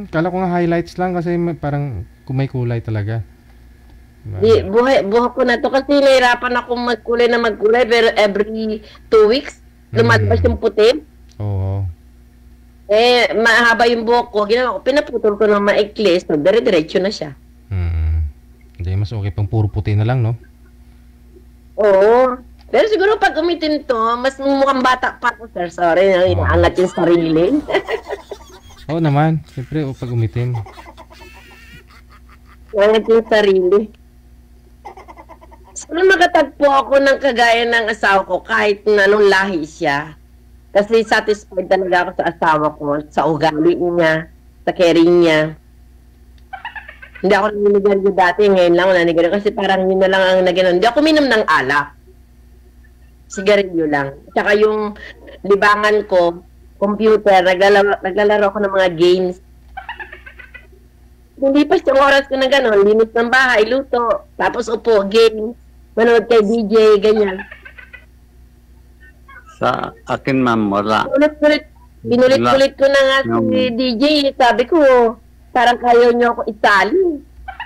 Kala ko nga highlights lang kasi parang kumay-kulay talaga. Di, buhok ko na to kasi nahirapan ako magkulay pero every 2 weeks lumalabas yung puti. Oo. Mahaba yung buhok ko, ginawa ko, pinaputol ko ng maikli, so dire-diretso na siya. Hindi, mas okay pang puro puti na lang, no? Oo. Pero siguro pag umitin to, mas mukhang bata pa ako, sir. Sorry, inaangat yung sarili. Oo naman, siyempre, pag umitim. Inaangat yung sarili. Sana makatagpo ako ng kagaya ng asawa ko kahit na anong lahi siya. Kasi satisfied talaga ako sa asawa ko, sa ugali niya, sa caring niya. Hindi ako naninigarilyo dati, ngayon lang ako naninigarilyo kasi parang yun na lang ang nagano'n. Hindi ako minom ng alak. Sigarilyo lang. Tsaka yung libangan ko, computer, naglalaro ako ng mga games. Hindi pa yung oras ko na gano'n, linis ng bahay, luto, tapos upo, games, manood kay DJ, ganyan. Sa akin, ma'am, wala. Pinulit-ulit ko na nga si DJ, sabi ko, parang kayo nyo ako itali.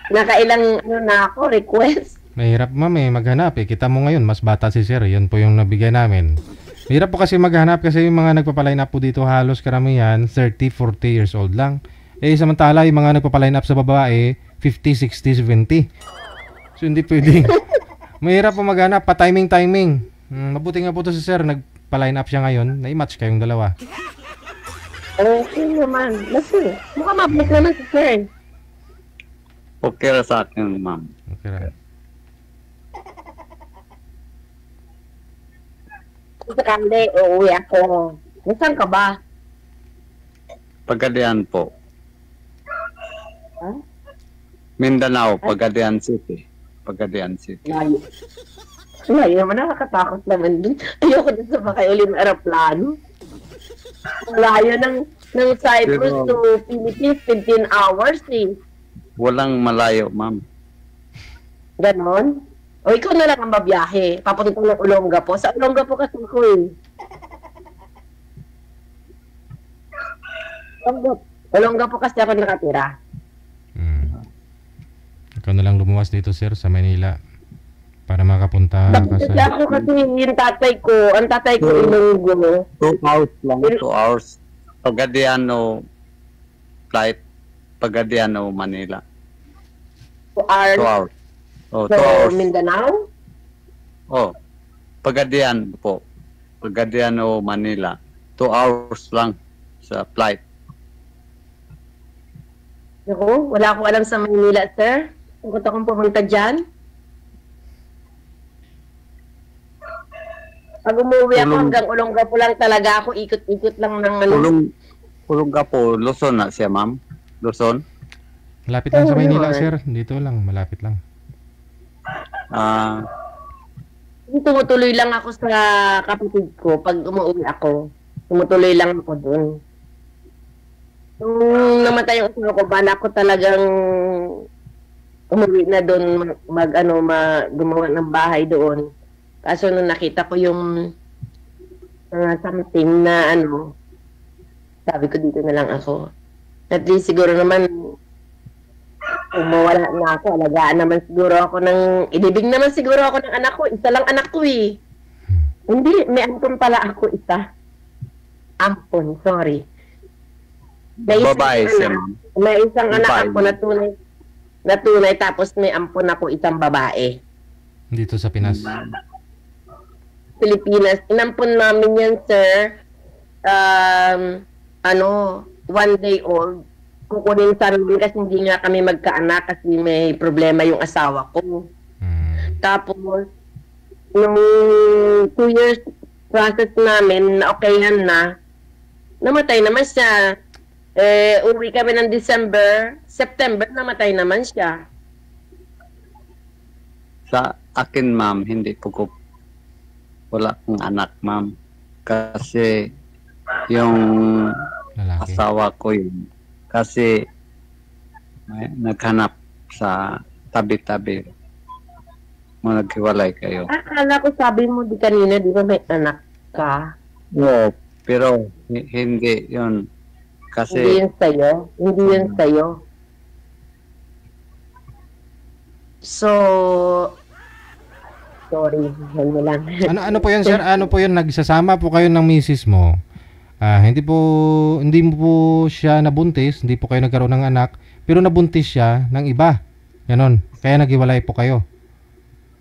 Nakailang na ako, request. Mahirap, ma'am, maghanap Kita mo ngayon, mas bata si sir. Yun po yung nabigay namin. Mahirap po kasi maghanap kasi yung mga nagpapaline up po dito halos karamihan 30, 40 years old lang. Samantala yung mga nagpapaline up sa babae 50, 60, 70. So hindi pwedeng. Mahirap po maghanap, pa-timing. Mabuti nga po to si sir, nagpa-line up siya ngayon. Na-match kayong dalawa. Okay naman. Listen, mukhang mabalik naman si sir. Okay na sa akin, ma'am. Okay na. Sa kande, uuwi ako. Nasaan ka ba? Pagadian po. Huh? Mindanao, Pagadian City. Pagadian City. Layo naman, nakakatakot naman dun. Ayoko dun sa makay uli ng aeroplano. Layo ng Cyprus to Philippines, 15 hours eh. Walang malayo, ma'am. Ganon? O ikaw na lang ang mabiyahe. Papunta ng Olongapo. Sa Olongapo kasi ko eh. Olongapo kasi ako nakatira. Ikaw na lang lumuwas dito, sir, sa Manila para makapunta ka Kasi sa... ako kasi yung tatay ko, ang tatay ko Ilonggo. 2 hours lang. 2 hours. Pagadiano flight. Pagadiano, Manila. 2 hours. 2 hours. Oh, 2 So, hours. Mindanao? Oh. Pagadian po. Pagadiano, Manila. 2 hours lang sa flight. Ako, wala akong alam sa Manila, sir. Kung akong pumunta dyan. Pag umuwi ako hanggang Olongapo lang talaga ako, ikot-ikot lang ng ano. Olongapo, Luzon na siya, ma'am. Luzon. Malapit lang sa Maynila, sir. Dito lang, malapit lang. Tumutuloy lang ako sa kapatid ko pag umuwi ako. Tumutuloy lang ako dun. Nung namatay yung asawa ko, bala ko talagang umuwi na doon gumawa ng bahay doon. Kaso nung nakita ko yung something na sabi ko dito na lang ako. At least siguro naman kung mawala na ako, alagaan naman siguro ako ilibing naman siguro ako ng anak ko. Isa lang anak ko eh. Hindi, may ampon pala ako isa. Ampon, sorry. Babae siya, ma'am. May isang anak ako na tunay tapos may ampon ako isang babae. Dito sa Pinas. Pilipinas. Inampon namin yan, sir. 1 day old. Kukunin sa amin kasi hindi nga kami magkaanak kasi may problema yung asawa ko. Tapos, nung 2 years process namin, na okay yan na, namatay naman siya. Uwi kami ng September, namatay naman siya. Sa akin, ma'am, hindi po ko wala akong anak, ma'am. Kasi yung lalaki. Asawa ko yun. Kasi naghanap sa tabi-tabi. Naghiwalay kayo. Akala ko sabi mo di kanina, di ba may anak ka? Oo, pero hindi yun. Kasi Hindi yun sa'yo. Hindi yun sa'yo. So, sorry. Ano lang. Ano po yun, sir? Ano po yun? Nagsasama po kayo ng misis mo. Hindi mo po siya nabuntis, hindi po kayo nagkaroon ng anak, pero nabuntis siya ng iba. Ganon. Kaya naghiwalay po kayo.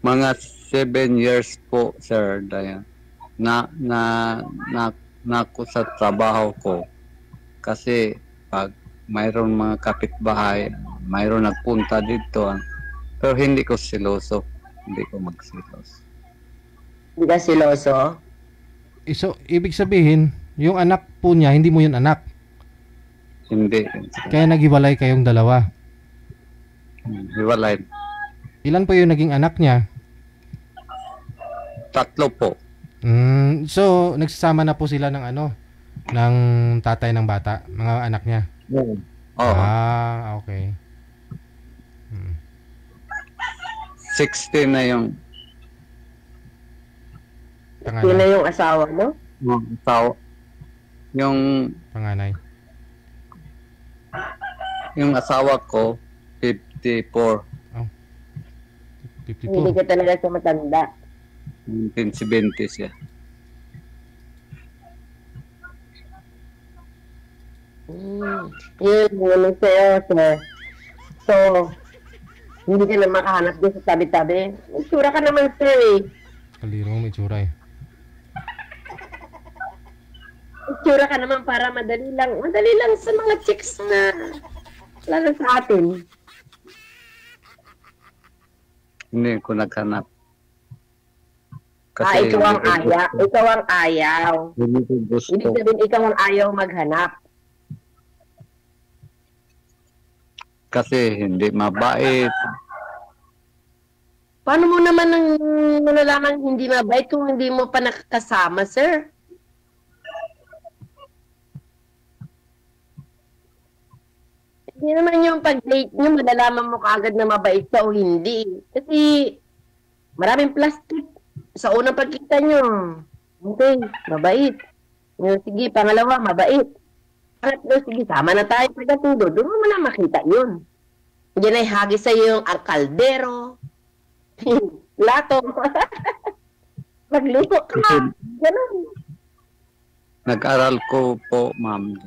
mga 7 years po, sir, Dayan. Na ako sa trabaho ko. Kasi pag mayroon mga kapitbahay, mayroon nagpunta dito. Pero hindi ko siloso. Hindi ko magsilos. Hindi ka siloso? So, ibig sabihin, yung anak po niya, hindi mo yun anak. Hindi. Kaya naghiwalay kayong dalawa. Hiwalay. Ilan po yung naging anak niya? 3 po. So, nagsasama na po sila ng ng tatay ng bata, mga anak niya. Oo. Okay. 16 na yung Yun na yung asawa mo? Asawa. Yung panganay. Yung asawa ko 54. 54. Hindi ka talaga sa matanda. 1970 siya. Yun sa'yo, sir. So, hindi ka na makahanap din sa tabi-tabi. Itsura ka naman, sir, eh. Kaliro mo may tsura eh. Itsura ka naman para madali lang sa mga chicks na lalo sa atin. Hindi ko naghanap. Ikaw ang ayaw. Ikaw ang ayaw. Hindi ko gusto. Ibig sabihin, ikaw ang ayaw maghanap. Kasi hindi mabait. Paano mo naman nalalaman hindi mabait kung hindi mo pa nakakasama, sir? Hindi naman yung pag-date nyo, malalaman mo kaagad na mabait ka o hindi. Kasi Maraming plastic. Sa unang pagkita nyo, okay, mabait. Sige, pangalawa, mabait. Pangatlo, sige, sama na tayo pagkatudo. Doon mo na makita yun. Diyan ay hagis sa'yo yung kaldero, lato. Magluto ka. Ganun. Nag-aral ko po, ma'am.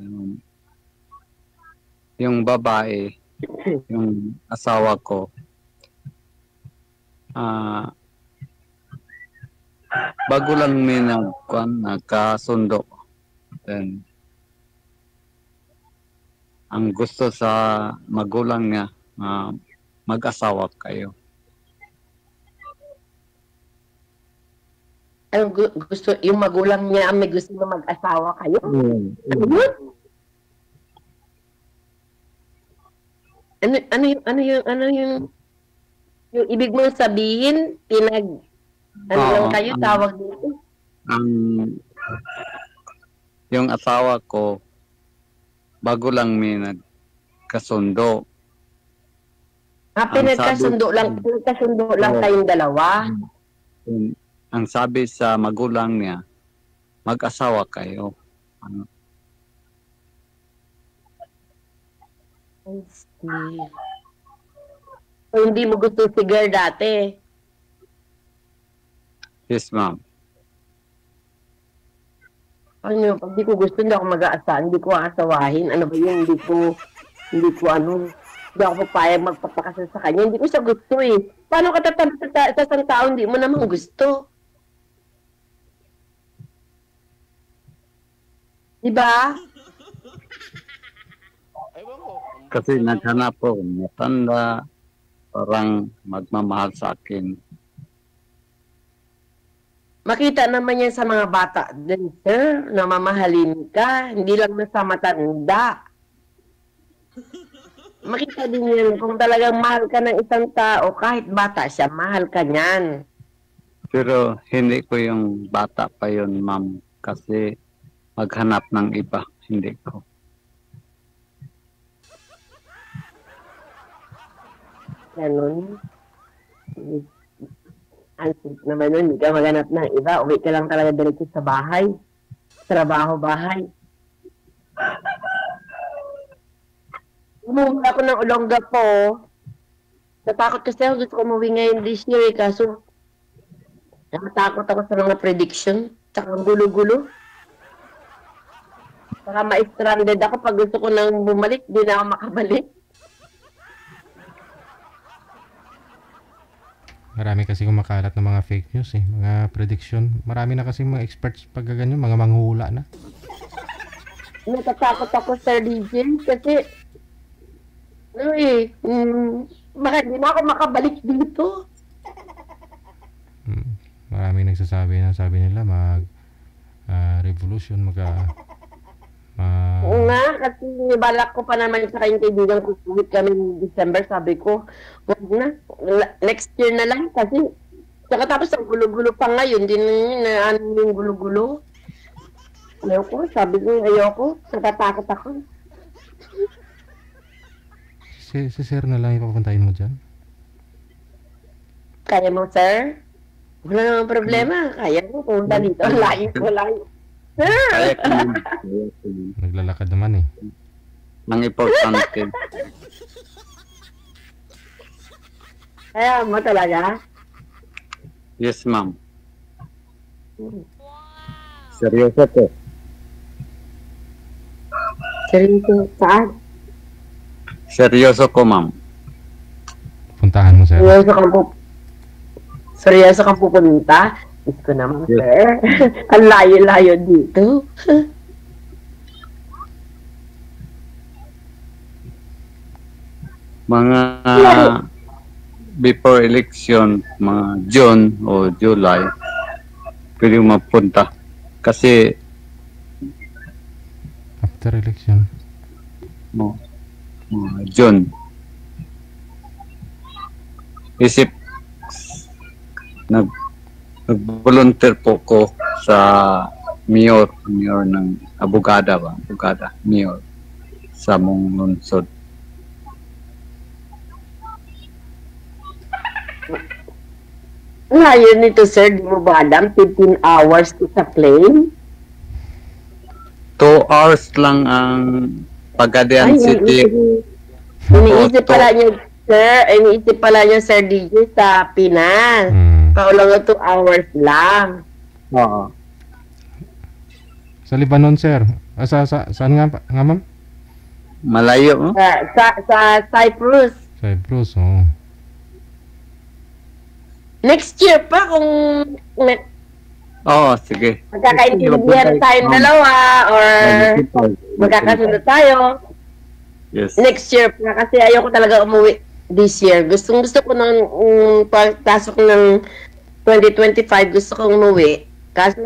Yung babae, yung asawa ko, bago lang may nagkasundo. Then, ang gusto sa magulang niya, mag-asawa kayo. Ano gusto, yung magulang niya may gusto na mag-asawa kayo? Ano yung ibig mong sabihin, lang kayo, tawag dito? Yung asawa ko, bago lang may nagkasundo. Pinagkasundo lang kayong dalawa? Ang sabi sa magulang niya, mag-asawa kayo. I see. So, hindi mo gusto si girl dati? Yes, ma'am. Ano, pag di ko gusto, hindi ako mag-aasa, hindi ko aasawahin. Ano ba yun? Hindi ko papayag magpapakasal sa kanya. Hindi ko siya gusto eh. Paano ka tatanong sa isang tao, hindi mo naman gusto? Diba? Kasi naghanap po, matanda, parang magmamahal sa akin. Makita naman yan sa mga bata din, sir, na mamahalin ka, hindi lang na sa matanda. Makita din yan kung talagang mahal ka ng isang tao, kahit bata siya, mahal ka niyan. Pero hindi ko yung bata pa yun, ma'am, kasi maghanap ng iba, hindi ko. Ganun. Ang sweet naman nun, hindi ka maghanap ng iba. Uwi ka lang talaga diretso sa bahay. Trabaho, bahay. Umuwi ako ng Olonga po. Natakot kasi ako. Gusto ko umuwi ngayon this year eh. Kaso, nakatakot ako sa mga prediction. Tsaka ang gulo-gulo. Saka ma-stranded ako. Pag gusto ko nang bumalik, di na ako makabalik. Marami kasi kumakalat ng mga fake news eh, mga prediction. Marami na kasi mga experts pag ganyan, mga manghula na. Natatakot ako, Sir DJ, kasi bakit di na ako makabalik dito? Marami nagsasabi na, sabi nila revolution, Oo nga, kasi balak ko pa naman sa kayong kaibigan ko kami December, sabi ko, wag na, next year na lang kasi saka tapos ang gulo-gulo pa ngayon, din na yung gulo-gulo. Ayoko, sabi ko, ayoko, natatakot ako. Si sir na lang ipapuntahin mo dyan? Kaya mo, sir? Wala namang problema, kaya mo, punta dito, layo ko lang. Kaya ko naglalakad naman eh. Ang importante. Kaya mo talaga? Yes, ma'am. Seryoso po. Seryoso, saan? Seryoso ko, ma'am. Puntahan mo, sir. Seryoso kang pupunta? Gusto ko naman, yes, sir. Ang layo-layo dito. Mga before election, mga June o July, pwede mapunta. Kasi after election? June. Isip nag-volunteer po ko sa mayor ng abogada, mayor sa mong lungsod. Layo nito, sir. Di mo ba alam? 15 hours to sa plane. 2 hours lang ang Pagadian City. Iniisip pala niyo, sir. Iniisip pala niyo, Sir DJ, sa Pinas. Paulang 2 hours lang. Oo. Sa Lebanon, sir. Saan nga, ma'am? Malayo, no? Sa Cyprus. Cyprus, oh. Next year pa kung Oo, sige. magkakaintindihan tayong dalawa or magkakasunod tayo. Yes. Next year pa kasi ayoko talaga umuwi this year. Gusto ko nang pagpasok ng 2025 gusto kong umuwi. Kasi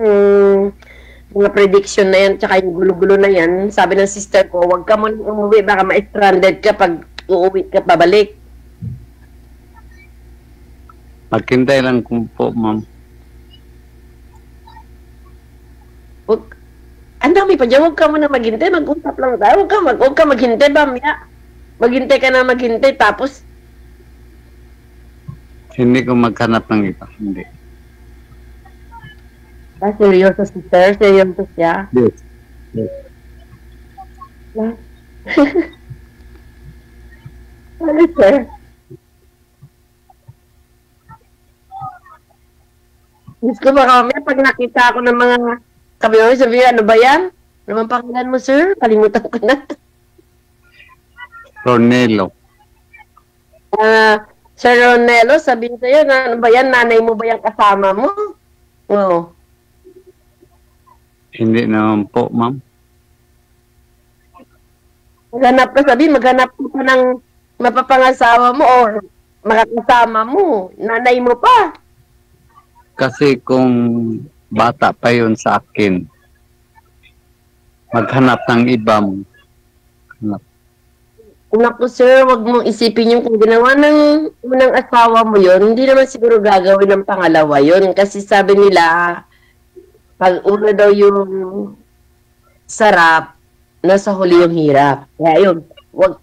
mga prediction na yan tsaka yung gulo-gulo na yan, sabi ng sister ko, huwag ka muna umuwi, baka ma-stranded ka pag uuwi ka pabalik. Maghintay lang kung po, ma'am. Ang dami pa dyan, huwag ka muna maghintay, mag-usap lang tayo, huwag ka maghintay ba, Mia? Maghintay ka na maghintay, tapos Hindi ko maghanap ng iba. Hindi. seryoso si sir, seryoso siya. Yes. Yes. Ano, sir? Diyos ko baka mamaya pag nakita ako ng mga kabiyo, sabihin, ano ba yan? Ano bang pangalan mo, sir? Kalimutan ko na. Ronelo. Sir Ronelo, sabihin sa'yo, ano ba yan? Nanay mo ba yung kasama mo? Oo. Hindi naman po, ma'am. Maghanap ka, maghanap ka pa ng mapapangasawa mo o makakasama mo. Nanay mo pa. Kasi kung bata pa yun sa akin, maghanap ng iba mo. Naku sir, wag mong isipin yung kung ginawa ng unang asawa mo yun, hindi naman siguro gagawin ng pangalawa yun. Kasi sabi nila, pag una daw yung sarap, nasa huli yung hirap. Kaya yun, wag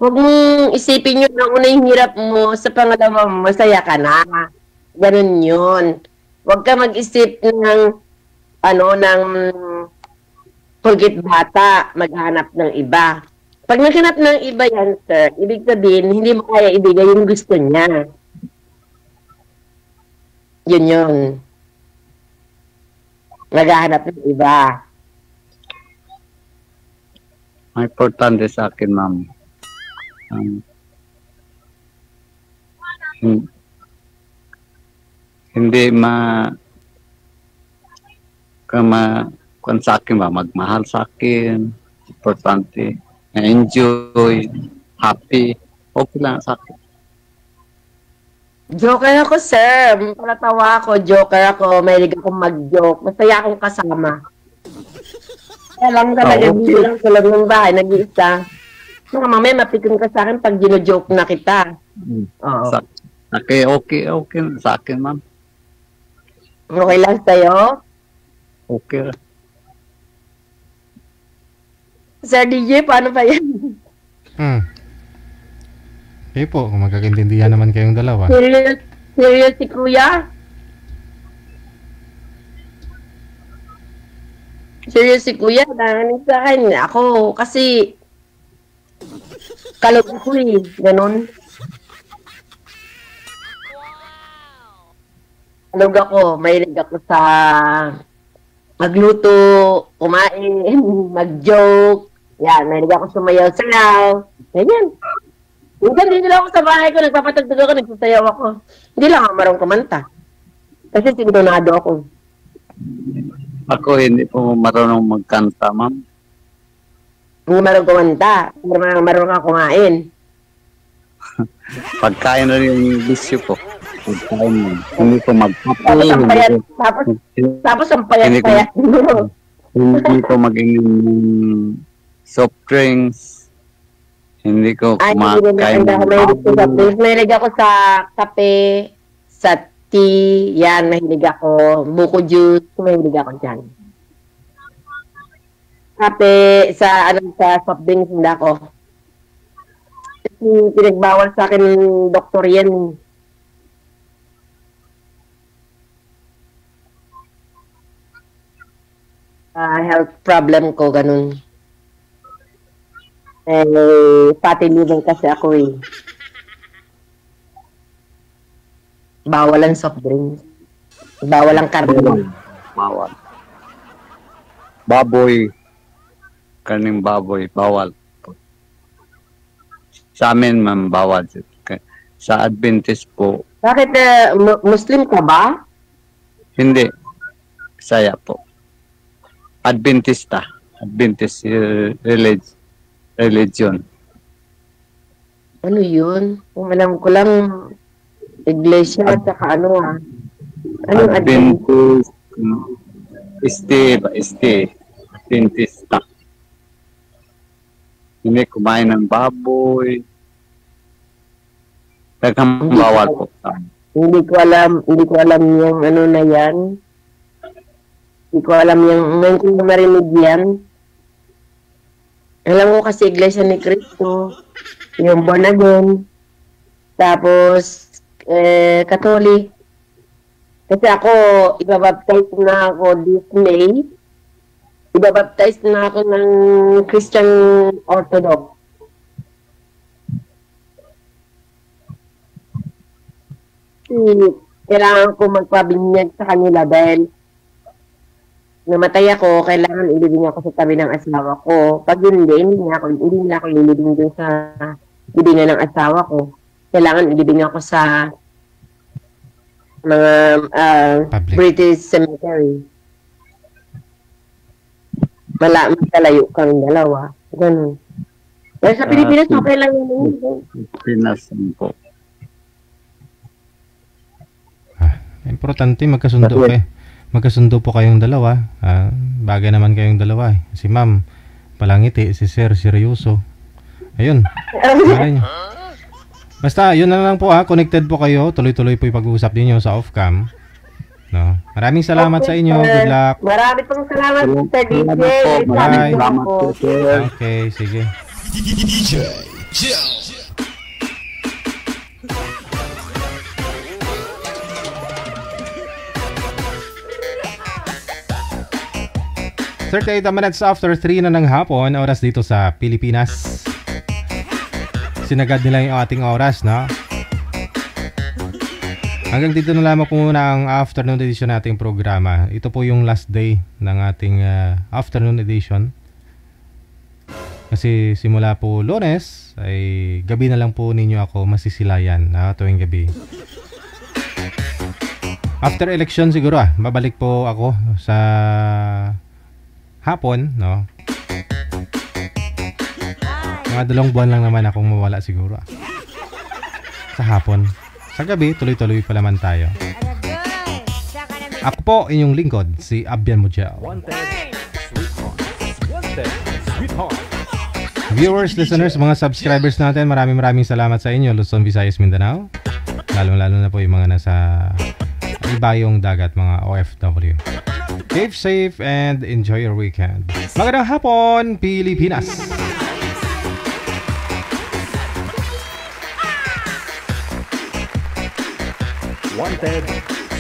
mong isipin yun na una yung hirap mo, sa pangalawa mo, masaya ka na. Ganun yun. Huwag ka mag-isip ng ng porgit bata, maghanap ng iba. Pag naghanap ng iba yan, sir, ibig sabihin, hindi mo kaya ibigay yung gusto niya. Yun yun. Maghanap ng iba. Ang importante sa akin, ma'am. Hindi kung sa akin ba, magmahal sa akin, importante, enjoy, happy, okay lang sa akin. Joker ako, sir. Palatawa ako, joker ako, mahilig akong mag-joke, masaya akong kasama. Kaya lang talaga, hindi lang sa loob ng bahay, nag-iisa. Mga mamaya, mapikon ka sa akin pag gino-joke na kita. Oo. Okay sa akin, ma'am. Okay lang sa'yo? Okay. Sir DJ, paano pa yan? Okay po, kung magkakintindihan naman kayong dalawa. Serious si Kuya? Serious si Kuya? Nanganin sa akin. Ako, kasi kalog ko eh. Ganon. Kalog ako. Mahilig ako sa magluto, kumain, mag-joke. Yan, mahilig ako sumayaw-sayaw. Ganyan. Minsan din lang ako sa bahay ko, nagpapatagdag ako, nagsasayaw ako. Hindi lang ako marunong kumanta. Kasi sintonado ako. Ako hindi po marunong magkanta, ma'am. Hindi marunong kumanta, marunong ako kumain. Pagkain na rin yung bisyo ko. Pagkain mo. Hindi ko magpapay. Tapos ang payat-payat. Hindi ko mag-ingin soft drinks. Hindi ko kumakain. Mahilig ako sa kape, sa tea, yan, mahilig ako. Buko juice, mahilig ako dyan. Kape, sa soft drinks, hindi ako. Kasi pinagbawal sa akin, doktor yan. health problem ko, ganun. Fatty liver kasi ako eh. Bawal ang soft drinks. Bawal ang karne. Bawal. Baboy. Karning baboy, bawal. Sa amin, ma'am, bawal. Sa Adventist po. Bakit Muslim ka ba? Hindi. Saya po. Adventista. Adventist religion. Ano yun? Kung alam ko lang, iglesia at saka ano ah. Anong Adventist? Adventista. Hindi kumain ng baboy. Daghang bawal po. Hindi ko alam yung ano na yan. Hindi ko alam yung, ngayon ko marinig yan. Alam ko kasi Iglesia ni Cristo, yung born again, tapos, Catholic. Kasi ako, ibabaptize na ako this May. Ibabaptize na ako ng Christian Orthodox. Kailangan ko magpabinyag sa kanila dahil namatay ako, kailangan ilibing ako sa tabi ng asawa ko. Pag hindi nila ako ilibing dun sa libingan ng asawa ko. Kailangan ilibing ako sa mga British cemetery. Magkalayo kami dalawa. Ganun. Pero sa Pilipinas, okay lang yun. Pilipinas po. Importante magkasundo kayo. Magkasundo po kayong dalawa. Bagay naman kayong dalawa. Si ma'am, palangiti. Si sir, seryoso. Ayun. Malay nyo. Basta, yun na lang po Connected po kayo. Tuloy-tuloy po yung pag-uusap ninyo sa off-cam. No? Maraming salamat sa inyo. Good luck. Marami pong salamat sa DJ. Bye. Salamat po, sir. Okay, sige. DJ Jill. 38 minutes after 3 na ng hapon, oras dito sa Pilipinas. Sinagad nila yung ating oras, no? Hanggang dito na lamang po muna ang afternoon edition nating programa. Ito po yung last day ng ating afternoon edition. Kasi simula po Lunes, ay gabi na lang po ninyo ako masisilayan tuwing gabi. After election siguro babalik po ako sa hapon, no? Mga 2 buwan lang naman akong mawala siguro. Sa hapon. Sa gabi, tuloy-tuloy pa naman tayo. Ako po, inyong lingkod, si Abian Mujel. Viewers, listeners, mga subscribers natin, maraming salamat sa inyo. Luzon, Visayas, Mindanao. Lalo na po yung mga nasa ibayong dagat, mga OFW. Keep safe and enjoy your weekend. Magandang hapon, Pilipinas! Wanted,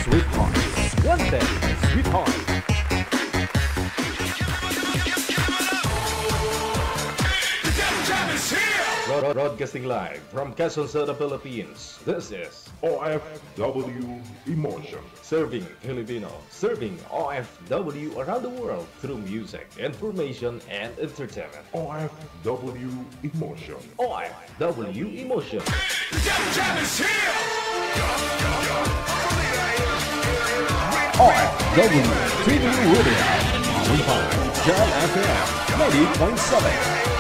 sweetheart. Wanted, sweetheart. Broadcasting live from Quezon City, Philippines. This is OFW Emotion. Serving Filipino, serving OFW around the world through music, information, and entertainment. OFW Emotion. OFW Emotion. OFW TV Radio. 105 Jal FM 90.7.